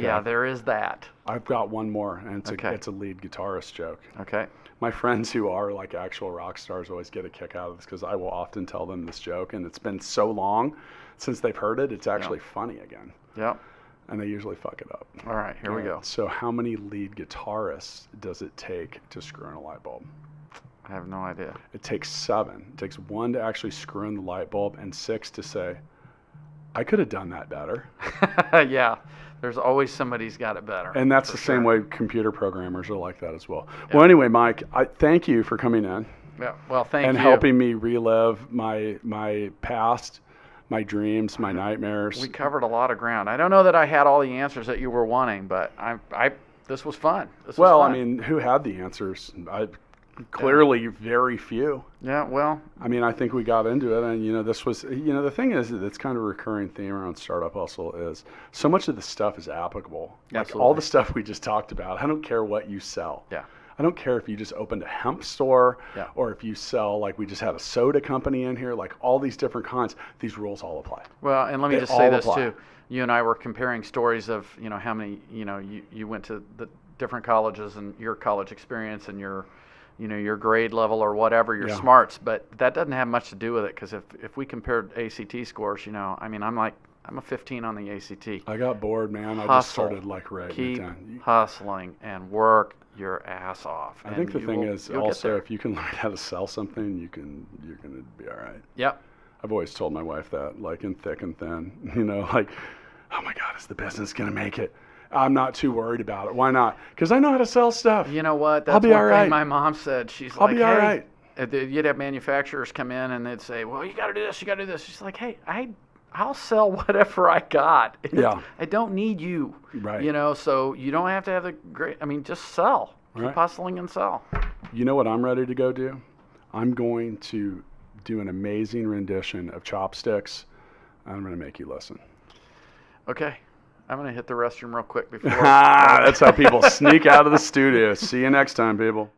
Yeah, there is that. I've got one more, and it's a lead guitarist joke. Okay. My friends who are like actual rock stars always get a kick out of this because I will often tell them this joke, and it's been so long since they've heard it, it's actually funny again. Yep. And they usually fuck it up. All right, here we go. So how many lead guitarists does it take to screw in a light bulb? I have no idea. It takes 7. It takes 1 to actually screw in the light bulb and 6 to say, I could have done that better. Yeah, there's always somebody's got it better. And that's the same way computer programmers are like that as well. Yeah. Well, anyway, Mike, I thank you for coming in. Yeah. Well, thank you. And helping me relive my past, my dreams, my nightmares. We covered a lot of ground. I don't know that I had all the answers that you were wanting, but this was fun. I mean, who had the answers? Clearly very few. Yeah, well. I mean, I think we got into it, and this was, the thing is, it's kind of a recurring theme around Startup Hustle is so much of the stuff is applicable. Like all the stuff we just talked about. I don't care what you sell. Yeah. I don't care if you just opened a hemp store or if you sell, like we just had a soda company in here, like all these different kinds. These rules all apply. Well, and let me just say this too. You and I were comparing stories of, how many, you went to the different colleges and your college experience and your grade level or whatever, your smarts, but that doesn't have much to do with it because if we compared ACT scores, I'm a 15 on the ACT. I got bored, man. I just started writing it down. Keep hustling and work your ass off. I think the thing is also if you can learn how to sell something, you're going to be all right. Yep. I've always told my wife that, like in thick and thin, like, oh my God, is the business going to make it? I'm not too worried about it. Why not? Because I know how to sell stuff. You know what? I'll be all right. My mom said. She's I'll be all right. You'd have manufacturers come in and they'd say, well, you got to do this, you got to do this. She's like, hey, I'll sell whatever I got. Yeah. I don't need you. Right. So you don't have to have just sell. Keep hustling and sell. You know what I'm ready to go do? I'm going to do an amazing rendition of Chopsticks. I'm going to make you listen. Okay. I'm going to hit the restroom real quick before. That's how people sneak out of the studio. See you next time, people.